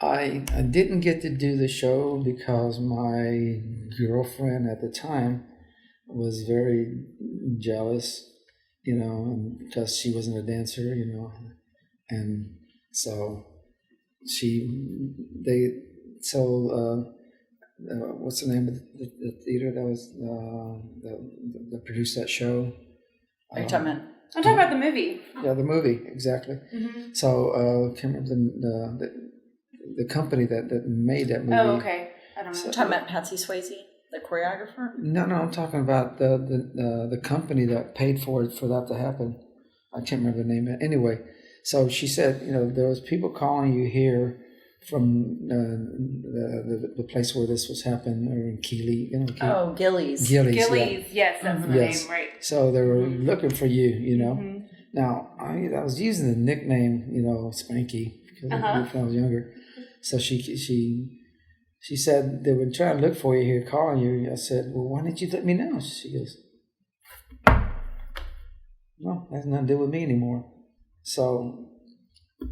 I didn't get to do the show because my girlfriend at the time was very jealous, because she wasn't a dancer, and so what's the name of the theater that was that produced that show? Are you talking about? I'm talking about the movie. Yeah, the movie, exactly. Mm-hmm. So I can't remember the company that made that movie. Oh, okay. I don't know. You're talking about Patsy Swayze, the choreographer? No, I'm talking about the company that paid for that to happen. I can't remember the name. Anyway, so she said, there was people calling you here from the place where this was happening, or in Keeley. Oh, Gillies. Gillies, yes, that's the name, right? So they were looking for you, Mm-hmm. Now, I was using the nickname, Spanky, because when I was younger. So she said they were trying to look for you here, calling you. I said, well, why didn't you let me know? She goes, no, that has nothing to do with me anymore. So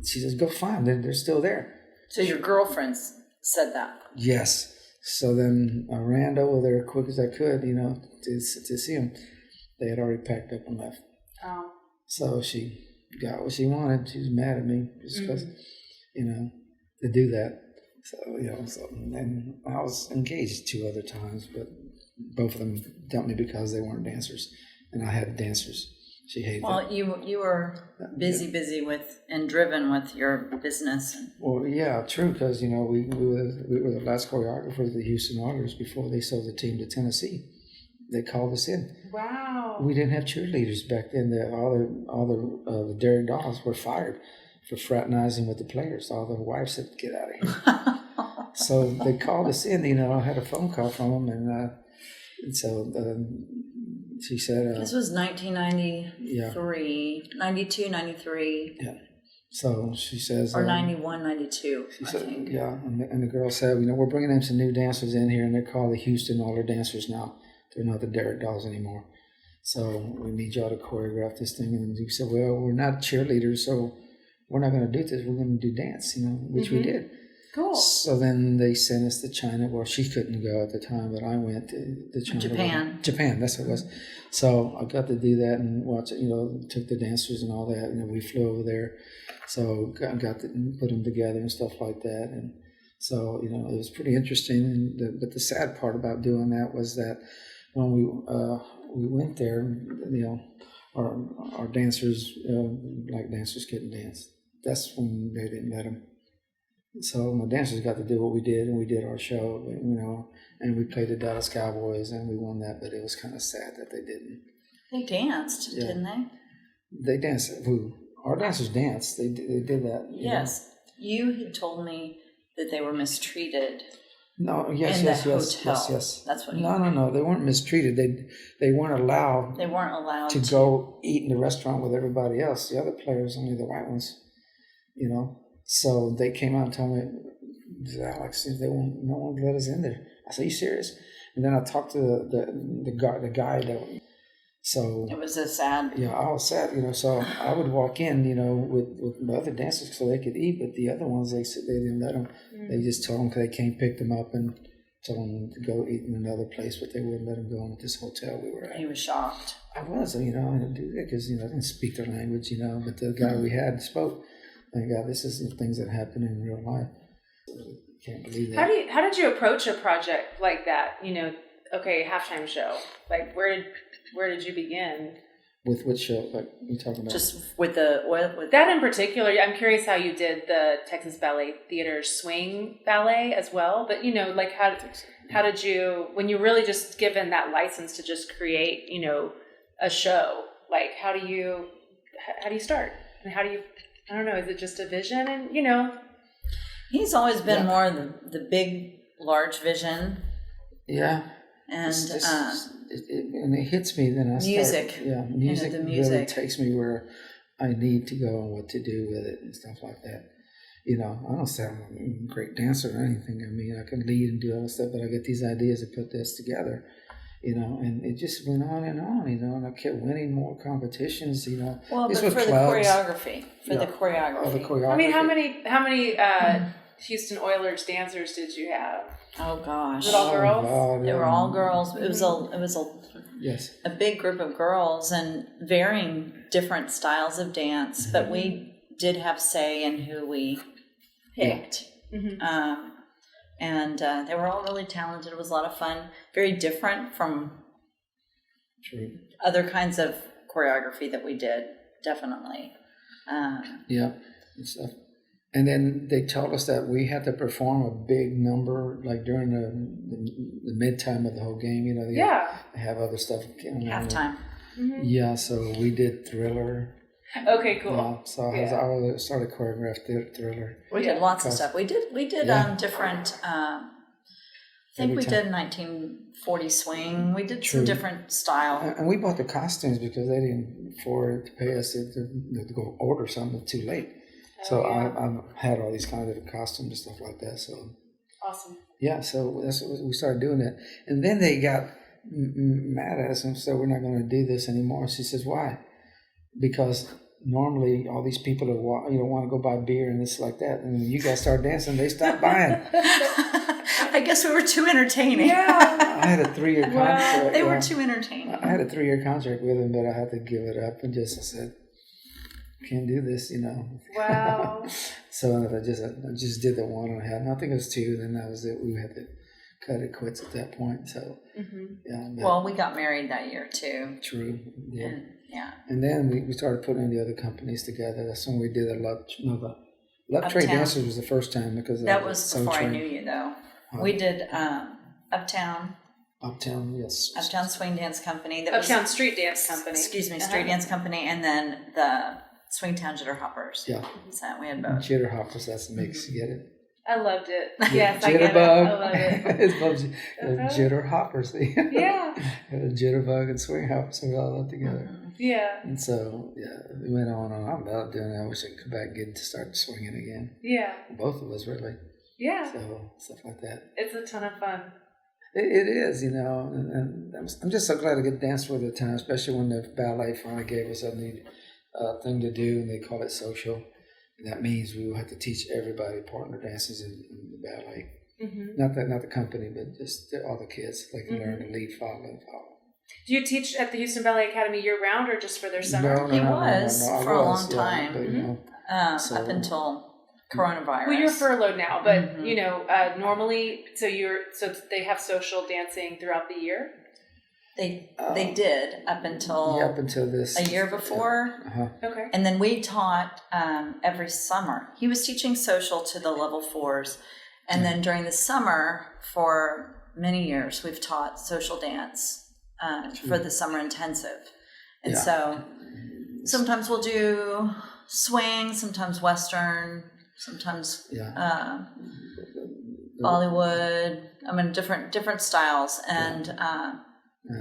she says, go find them. They're still there. So your girlfriends said that? Yes. So then I ran over there as quick as I could, to see them. They had already packed up and left. Oh. So she got what she wanted. She was mad at me just because, to do that. So, and I was engaged 2 other times, but both of them dumped me because they weren't dancers. And I had dancers. She hated Well, that. you were busy with and driven with your business. Well, yeah, true, because, we were the last choreographers of the Houston Augers before they sold the team to Tennessee. They called us in. Wow. We didn't have cheerleaders back then. All the Derrick Dolls were fired for fraternizing with the players. All their wives said, get out of here. So they called us in. I had a phone call from them, and so she said... this was 1993, 92, 93. Yeah. So she says... Or 91, 92, she I said, think. yeah, and the girl said, we're bringing in some new dancers in here, and they're called the Houston All Dancers now. They're not the Derrick Dolls anymore. So we need y'all to choreograph this thing. And you said, well, we're not cheerleaders, so we're not going to do this. We're going to do dance, which we did. Cool. So then they sent us to China. Well, she couldn't go at the time, but I went to China. Japan, that's what it was. So I got to do that and watch it, took the dancers and all that. And we flew over there. So got to put them together and stuff like that. And so, it was pretty interesting. But the sad part about doing that was that when we went there, our dancers, like dancers couldn't dance. That's when they didn't let them. So my dancers got to do what we did, and we did our show, and we played the Dallas Cowboys, and we won that. But it was kind of sad that they didn't. They danced, didn't they? They danced. Our dancers danced. They did that. Yes, you had told me that they were mistreated. No. Yes. In Yes. the Yes. hotel. Yes. Yes. That's what. No. They weren't mistreated. They weren't allowed. They weren't allowed to go eat in the restaurant with everybody else. The other players, only the white ones. So they came out and told me, Alex, no one let us in there. I said, "Are you serious?" And then I talked to the guy that. So it was a sad. Yeah, I was sad. So I would walk in, with the other dancers so they could eat, but the other ones they didn't let them. They just told them they can't pick them up and told them to go eat in another place, but they wouldn't let them go into this hotel we were at. He was shocked. I was, I didn't do that because I didn't speak their language, but the guy we had spoke. Thank God, this is the things that happen in real life. Can't believe that. How did you approach a project like that? Okay, halftime show. Like, where did you begin? With which show? Like, you talking about? Just with with that in particular. I'm curious how you did the Texas Ballet Theater's swing ballet as well. But like how did you, when you really just given that license to just create a show? Like, how do you start? And how do you? I don't know. Is it just a vision? And he's always been more the big, large vision. Yeah. And and it hits me. Then music. Music the really takes me where I need to go and what to do with it and stuff like that. I don't say I'm a great dancer or anything. I mean, I can lead and do all that stuff, but I get these ideas to put this together. And it just went on, and I kept winning more competitions, Well, but for clubs. the choreography. The choreography. Oh, the choreography. I mean, how many Houston Oilers dancers did you have? Oh gosh. Was it all girls? God, They were all girls. It was yes. a big group of girls and varying different styles of dance, but we did have say in who we picked. And they were all really talented. It was a lot of fun. Very different from other kinds of choreography that we did, definitely. Yeah. And then they told us that we had to perform a big number, like during the mid-time of the whole game. They have other stuff. Halftime. Yeah, so we did Thriller. Okay, cool. Yeah, so I started choreographed Thriller. We did lots of stuff. We did different. I think we did 1940 swing. We did some different style. And we bought the costumes because they didn't afford to pay us to go order something too late. So I had all these kind of different costumes and stuff like that. So awesome. Yeah, so that's what we started doing that, and then they got mad at us and said, "We're not going to do this anymore." She says, "Why?" Because normally all these people that want to go buy beer and it's like that, and when you guys start dancing, they stop buying. I guess we were too entertaining. Yeah, I had a 3-year contract. They were too entertaining. I had a 3-year contract with them, but I had to give it up and I said, "Can't do this," Wow. So I just did the one and I had. I think it was 2. Then that was it. We had to cut it quits at that point. So yeah. Well, we got married that year too. True. Yeah. And then we started putting the other companies together. That's when we did the Love Trade Dancers was the first time because that was before I knew you though. We did Uptown. Uptown, yes. Uptown Swing Dance Company. Uptown Street Dance Company. Excuse me, Street Dance Company, and then the Swingtown Jitter Hoppers. Yeah. So we had both. Jitter Hoppers, that's the mix. You get it? I loved it. Yes, I get it. I love it. It's Jitter Hoppers. Yeah. Jitterbug and Swing Hoppers, we all that together. Yeah. And so, it went on and on. I loved doing it. I wish I could come back and get to start swinging again. Yeah. Both of us, really. Yeah. So, stuff like that. It's a ton of fun. It is, and I'm just so glad to get danced for the time, especially when the ballet finally gave us a new thing to do, and they call it social. And that means we will have to teach everybody partner dances in the ballet. Mm-hmm. Not the company, but just all the kids. They can learn to lead, follow. Do you teach at the Houston Ballet Academy year-round or just for their summer? No, for a long time. But, up until coronavirus. Well, you're furloughed now, but normally, so they have social dancing throughout the year. They did up until this a year before. Okay, and then we taught every summer. He was teaching social to the level 4s, and then during the summer for many years we've taught social dance for the summer intensive, and so sometimes we'll do swing, sometimes Western, sometimes Bollywood. I mean, different styles, and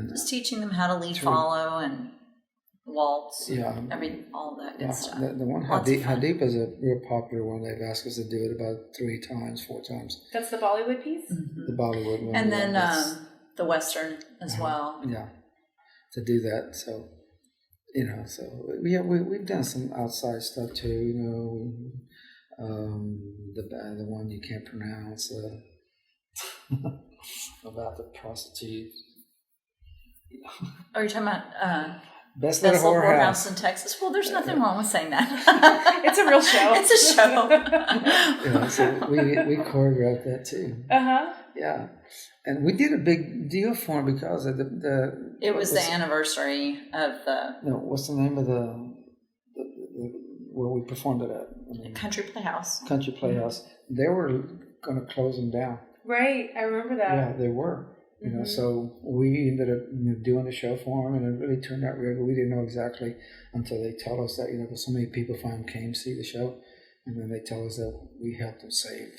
just teaching them how to lead, follow, and waltz. All that good stuff. The one Hadip is a real popular one. They've asked us to do it about 4 times. That's the Bollywood piece. Mm-hmm. The Bollywood one, and then the Western as well. Yeah, to do that. So. We've done some outside stuff too. The one you can't pronounce about the prostitute. Are you talking about Best Little Whorehouse in Texas? Well, there's nothing wrong with saying that. It's a real show. It's a show. So we choreographed that too. Yeah. And we did a big deal for him because of It was the anniversary of the... No, what's the name of the where we performed it at? Country Playhouse. Country Playhouse. They were going to close them down. Right, I remember that. Yeah, they were. So we ended up doing the show for them, and it really turned out real good. We didn't know exactly until they tell us that, because so many people finally came to see the show, and then they tell us that we helped them save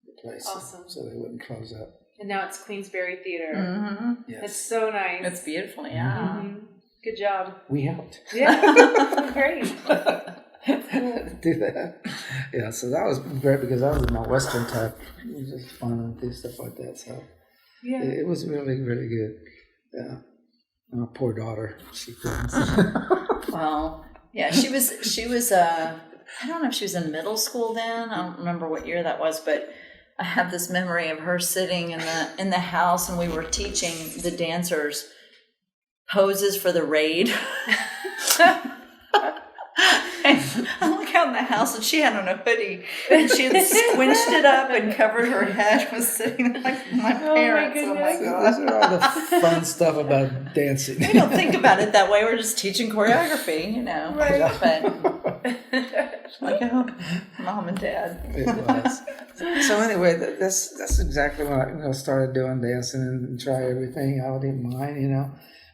the place. Awesome. So they wouldn't close up. And now it's Queensberry Theater. Mm-hmm. Yes. It's so nice. It's beautiful, yeah. Mm-hmm. Good job. We helped. Yeah, great. Do that. Yeah, so that was great because that was my Western type. It was just fun and do stuff like that. So it was really, really good. Yeah. My poor daughter, she couldn't. Well, yeah, she was I don't know if she was in middle school then. I don't remember what year that was, but I have this memory of her sitting in the house, and we were teaching the dancers poses for the raid. I look out in the house, and she had on a hoodie, and she had squinched it up and covered her head. Was sitting there like my parents. Oh my gosh! Those are all the fun stuff about dancing. We don't think about it that way. We're just teaching choreography, Right. But like, mom and dad. It was. So anyway, that's exactly when I started doing dancing and try everything. I didn't mind,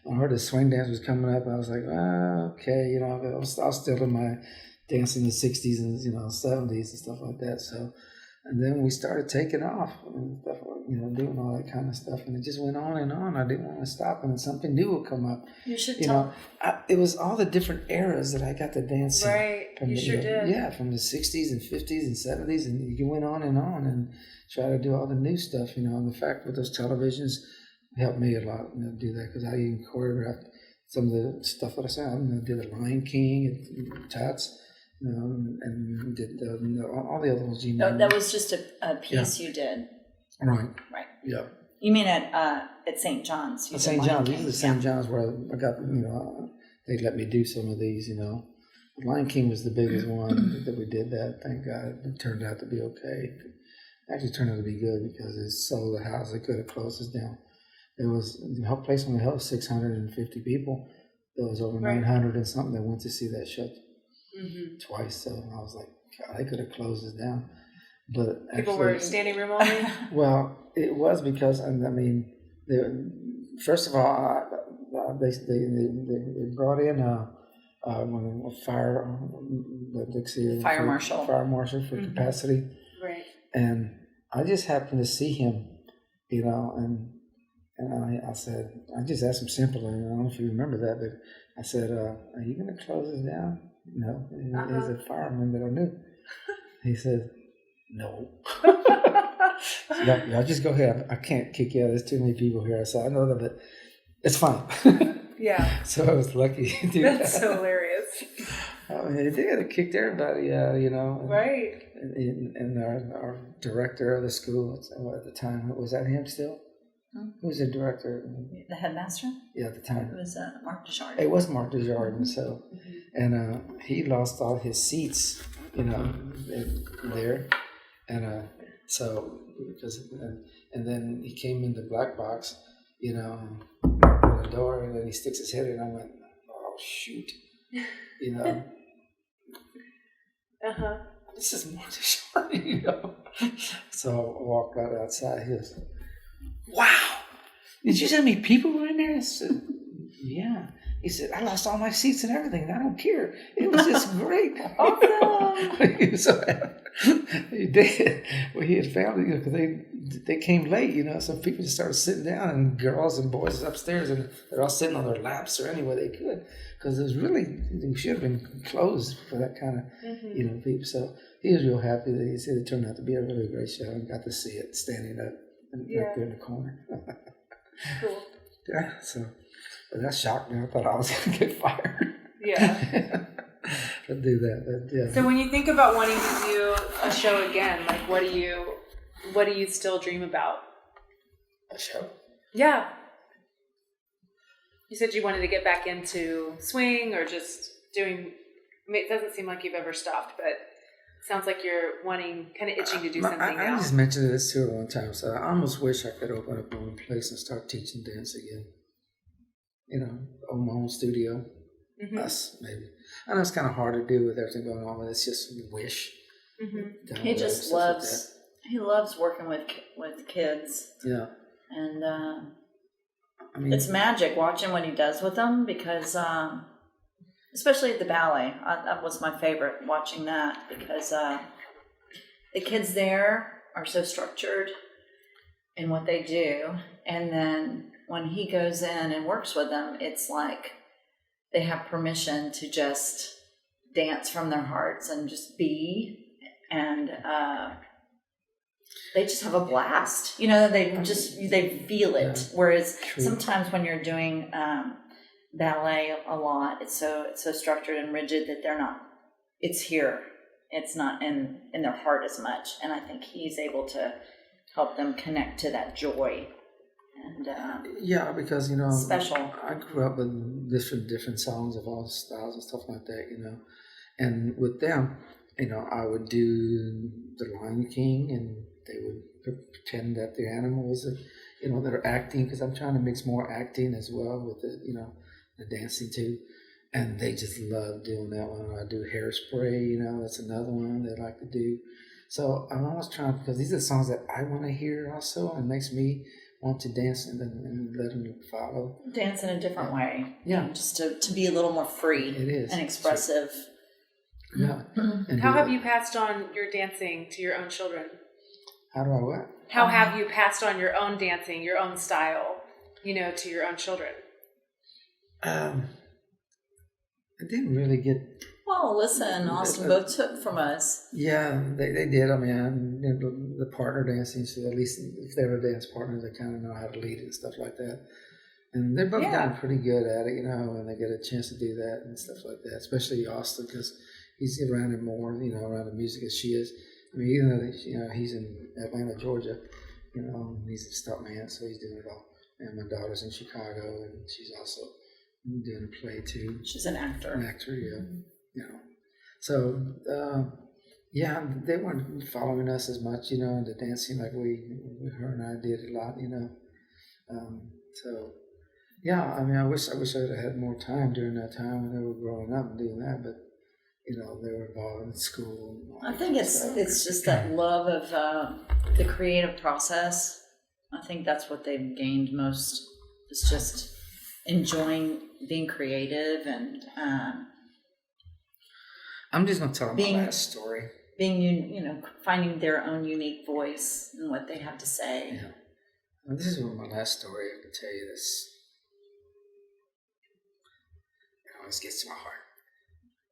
When I heard the swing dance was coming up, I was like, okay, I was still in my dancing in the 60s and 70s and stuff like that. So, and then we started taking off and stuff, doing all that kind of stuff, and it just went on and on. I didn't want to stop, and then something new would come up. You should tell. It was all the different eras that I got to dance in. Right, you sure did. Yeah, from the 60s and 50s and 70s, and you went on and try to do all the new stuff. And the fact with those televisions helped me a lot, do that, because I even choreographed some of the stuff that I said. I did The Lion King and Tats, and did all the other ones. That was just a piece you did. Right. Yeah. You mean at St. John's? At St. John's. These are the St. John's where I got, they let me do some of these, The Lion King was the biggest one that we did that. Thank God. It turned out to be okay. It actually turned out to be good because it sold the house. It could have closed us down. The place only held 650 people. There was over 900 and something that went to see that show twice. So I was like, God, they could have closed us down. But people were standing room only? Well, it was because, first of all, they brought in a fire marshal for capacity. Right. And I just happened to see him, and I said, I just asked him simply, I don't know if you remember that, but I said, are you going to close this down? No. He's a fireman that I knew. He said, no. Y'all just go ahead. I can't kick you out. There's too many people here. So I know that, but it's fine. Yeah. So I was lucky to do That's so hilarious. I mean, they had kicked everybody out, you know. Right. And our director of the school at the time, was that him still? Who was the director? The headmaster? Yeah, at the time. It was Mark Desjardins. It was Mark Desjardins. So, and he lost all his seats, you know, there, and so because and then he came in the black box, you know, and knocked on the door, and then he sticks his head in. And I went, oh shoot, you know. This is Mark Desjardins, you know. So I walked right outside. He goes, wow, did you send me people were in there? I said, yeah. He said, I lost all my seats and everything, and I don't care. It was just great. Awesome. He was so happy. He did. Well, he had family, you know, because they came late, you know, so people just started sitting down, and girls and boys upstairs, and they're all sitting on their laps or anywhere they could, because it was really, it should have been closed for that kind of, you know, people. So he was real happy that he said it turned out to be a really great show, and got to see it standing up and right there in the corner. Cool. Yeah, so, but that shocked me. I thought I was going to get fired. Yeah. To do that, but yeah. So when you think about wanting to do a show again, like what do you still dream about? A show? Yeah. You said you wanted to get back into swing or just doing, I mean, it doesn't seem like you've ever stopped, but it sounds like you're kind of itching to do something now. I just mentioned this to her one time, so I almost wish I could open up my own place and start teaching dance again. You know, own my own studio. Us, maybe. I know it's kind of hard to do with everything going on, but it's just a wish. He just loves, he loves working with kids. Yeah. And I mean, it's magic watching what he does with them, because especially at the ballet, that was my favorite, watching that, because the kids there are so structured in what they do, and then when he goes in and works with them, it's like they have permission to just dance from their hearts and just be, and they just have a blast. You know, they feel it. Yeah. Whereas sometimes when you're doing ballet a lot, it's so structured and rigid that they're not. It's here. It's not in their heart as much. And I think he's able to help them connect to that joy. And yeah, because, you know, special. I grew up with different songs of all styles and stuff like that, you know. And with them, you know, I would do The Lion King, and they would pretend that they're animals, that, you know, that are acting, because I'm trying to mix more acting as well with the, you know, the dancing too. And they just love doing that one. I do Hairspray, you know, that's another one they like to do. So I'm always trying, because these are songs that I want to hear also, and it makes me want to dance and let them follow. Dance in a different way. Yeah. Just to be a little more free. It is. And expressive. Yeah. And how have you passed on your dancing to your own children? How do I what? How have you passed on your own dancing, your own style, you know, to your own children? I didn't really get... Well, listen, Austin both took from us. Yeah, they did. I mean, the partner dancing, so at least if they were dance partners, they kind of know how to lead and stuff like that. And they're both gotten pretty good at it, you know, when they get a chance to do that and stuff like that, especially Austin, because he's around it more, you know, around the music as she is. I mean, even though, you know, he's in Atlanta, Georgia, you know, he's a stuntman, so he's doing it all. And my daughter's in Chicago, and she's also doing a play too. She's an actor. An actor, yeah. You know, so yeah, they weren't following us as much, you know, into dancing like her and I did a lot, you know. So yeah, I mean, I wish I'd have had more time during that time when they were growing up and doing that, but you know, they were involved in school. I think it's just that love of the creative process. I think that's what they've gained most. It's just enjoying being creative and. I'm just going to tell my last story. Being, you know, finding their own unique voice and what they have to say. Yeah. Well, this is my last story. I can tell you this. It always gets to my heart.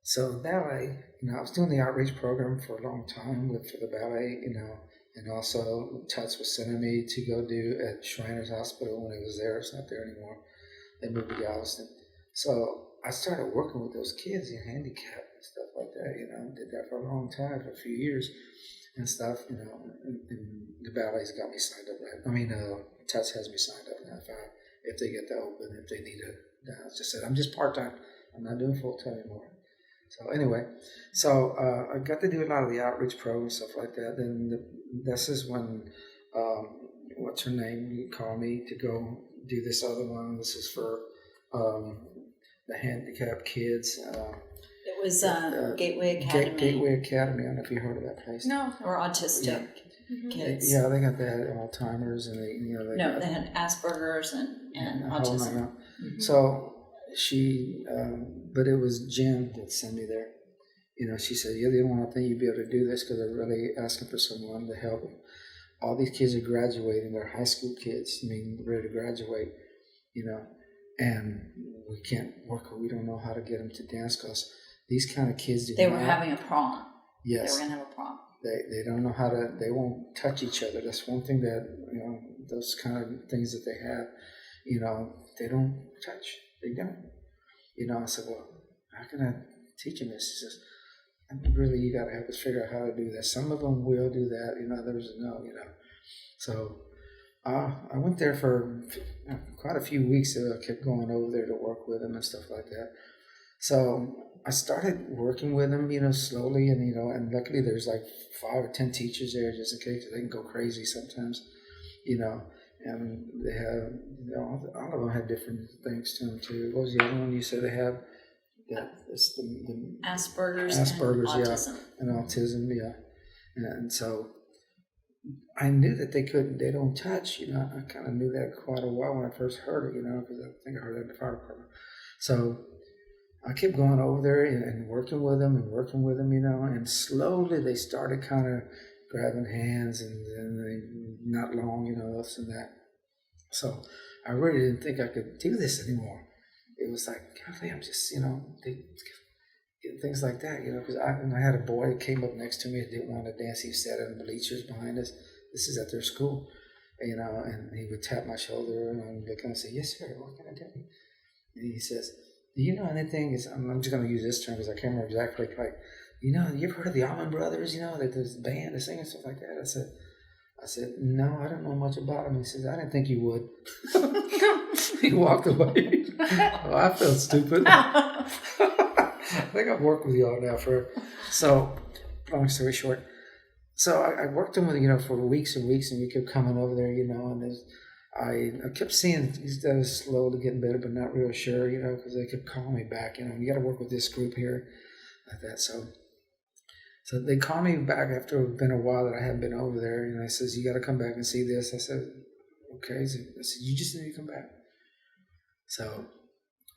So ballet, you know, I was doing the outreach program for a long time for the ballet, you know, and also Tuts was sending me to go do at Shriners Hospital when it was there. It's not there anymore. They moved to Galveston. So I started working with those kids, they're handicapped. and stuff like that. Did that for a long time, for a few years and stuff. And the ballet's got me signed up. Right? I mean, Tess has me signed up now. If they get to open, if they need I just said I'm just part time. I'm not doing full time anymore. So anyway, I got to do a lot of the outreach programs, stuff like that. Then this is when, what's her name? You call me to go do this other one. This is for the handicapped kids. It was Gateway Academy. Gateway Academy. I don't know if you heard of that place. No, or autistic kids. Yeah, they got that Alzheimer's and they had Asperger's and autism. No. Mm-hmm. So she, but it was Jen that sent me there. She said, "You're the only one I think you'd be able to do this because they're really asking for someone to help them. All these kids are graduating; they're high school kids. Ready to graduate. And we can't work. We don't know how to get them to dance because these kind of kids They were having a prom. Yes, they were going to have a prom. They don't know how to. They won't touch each other. That's one thing that those kind of things that they have. They don't touch. They don't. I said, well, how can I teach them this? He says, really, you got to help us figure out how to do that. Some of them will do that, others no, So I went there for quite a few weeks. I kept going over there to work with them and stuff like that. So I started working with them, slowly, and luckily there's like 5 or 10 teachers there just in case they can go crazy sometimes, and they have, all of them have different things to them too. What was the other one you said they have? Yeah, it's the Asperger's and autism. And autism, yeah. And so I knew that they don't touch, I kind of knew that quite a while when I first heard it, because I think I heard it in the fire department. So I kept going over there and working with them, and slowly they started kind of grabbing hands, and then they, not long, this and that. So I really didn't think I could do this anymore. It was like, golly, I'm just, things like that, because I had a boy that came up next to me that didn't want to dance. He sat in the bleachers behind us. This is at their school, and he would tap my shoulder, and I'm looking and say, yes, sir, what can I do? And he says, do you know anything? I'm just going to use this term because I can't remember exactly. Like, you ever heard of the Allman Brothers? That there's a band, they sing and stuff like that. I said, no, I don't know much about them. He says, I didn't think you would. He walked away. Oh, I felt stupid. I think I've worked with y'all now so long story short. So I worked them with, for weeks and weeks, and we kept coming over there, and I kept seeing these guys slowly getting better, but not real sure, because they kept calling me back, you got to work with this group here, like that. So they called me back after it's been a while that I hadn't been over there, and they says, you got to come back and see this. I said, okay. I said, you just need to come back. So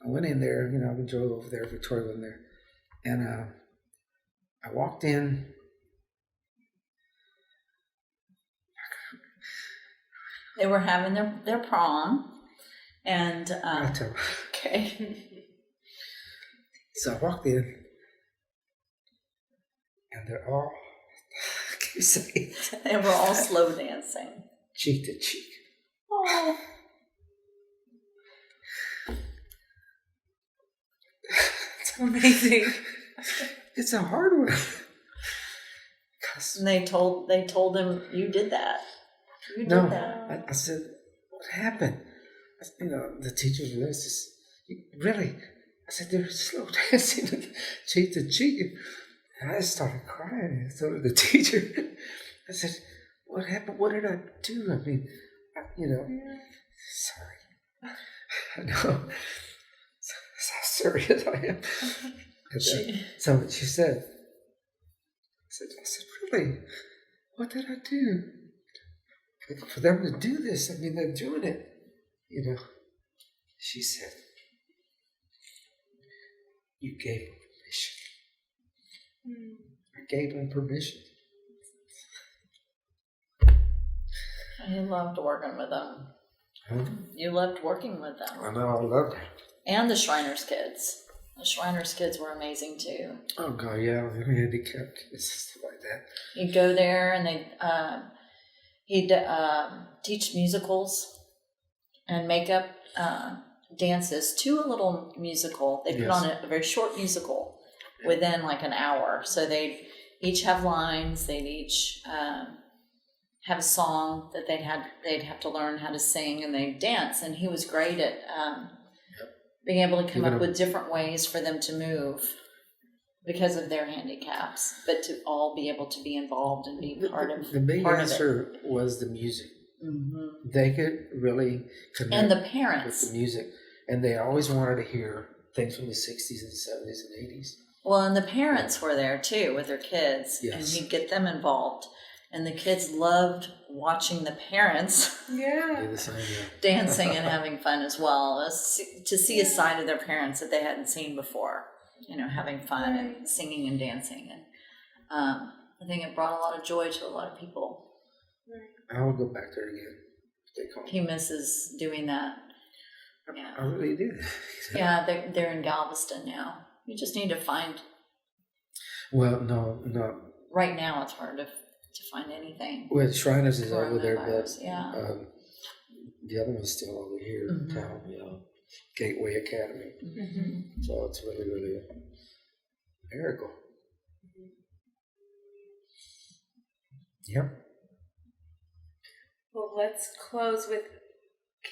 I went in there, we drove over there, Victoria went there, and I walked in. They were having their prom, and okay. So I walked in, and they're all, can you say it? They were all slow dancing, cheek to cheek. Oh, it's amazing. It's a hard one. And they told him, you did that. You did that. I said, what happened? The teachers were really? I said, they were slow dancing cheek to cheek. And I started crying. And so did the teacher. I said, what happened? What did I do? Sorry. I know. That's how serious I am. So she said, I said, really? What did I do? For them to do this, they're doing it. She said, you gave them permission. I gave them permission. You loved working with them. Huh? You loved working with them. I know, I loved it. And the Shriners kids. The Shriners kids were amazing too. Oh God, yeah, handicapped kids, stuff like that. You'd go there and he'd teach musicals and make up dances to a little musical. They put on a very short musical, within like an hour. So they'd each have lines. They'd each have a song that they'd have to learn how to sing, and they'd dance. And he was great at being able to come up with different ways for them to move because of their handicaps, but to all be able to be involved and be part of the big part answer was the music. Mm-hmm. They could really connect and the parents with the music, and they always wanted to hear things from the 60s and 70s and 80s. Well, and the parents were there too with their kids, yes. and he'd get them involved. And the kids loved watching the parents dancing and having fun as well, as to see a side of their parents that they hadn't seen before, having fun and singing and dancing. And I think it brought a lot of joy to a lot of people. I will go back there again. They call me. He misses doing that. Yeah. I really do. Yeah, they're in Galveston now. You just need to find. Well, no. Right now, it's hard to find anything. Well, Shriners is over there, but the other one's still over here in town, Gateway Academy. Mm-hmm. So it's really, really a miracle. Yep. Well, let's close with,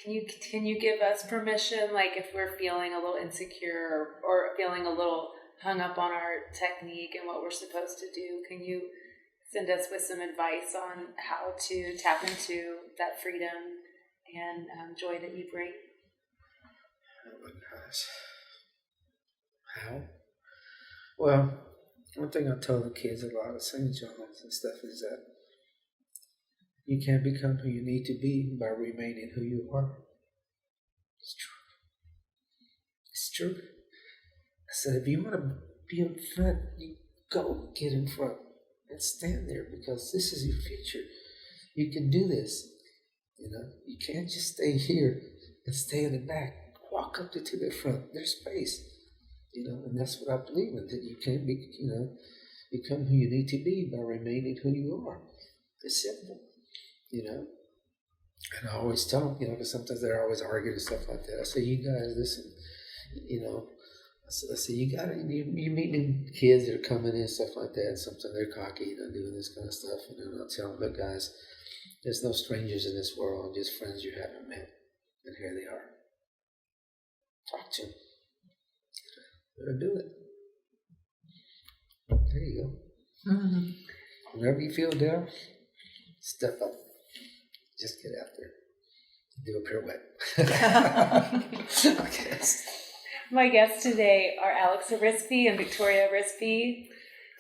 can you give us permission, like if we're feeling a little insecure or feeling a little hung up on our technique and what we're supposed to do, can you send us with some advice on how to tap into that freedom and joy that you bring? Oh my gosh. How? Well, one thing I tell the kids a lot of St. John's and stuff is that you can't become who you need to be by remaining who you are. It's true. It's true. I said, if you want to be in front, you go get in front. And stand there, because this is your future. You can do this. You can't just stay here and stay in the back. Walk up to the front. There's space. And that's what I believe in, that you can't be, become who you need to be by remaining who you are. It's simple, And I always tell them, because sometimes they're always arguing and stuff like that. I say, you guys, listen, I said, you meet new kids that are coming in and stuff like that, and sometimes they're cocky, doing this kind of stuff, and then I'll tell them, look guys, there's no strangers in this world, just friends you haven't met, and here they are. Talk to them. Better do it. There you go. Mm-hmm. Whenever you feel down, step up. Just get out there. Do a pirouette. Okay. My guests today are Alex Arizpe and Victoria Arizpe.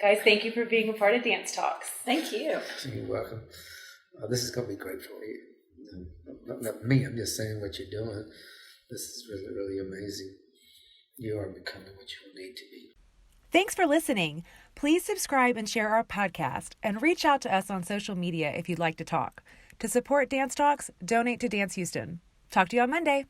Guys, thank you for being a part of Dance Talks. Thank you. You're welcome. This is going to be great for you. Not me, I'm just saying what you're doing. This is really, really amazing. You are becoming what you need to be. Thanks for listening. Please subscribe and share our podcast, and reach out to us on social media if you'd like to talk. To support Dance Talks, donate to Dance Houston. Talk to you on Monday.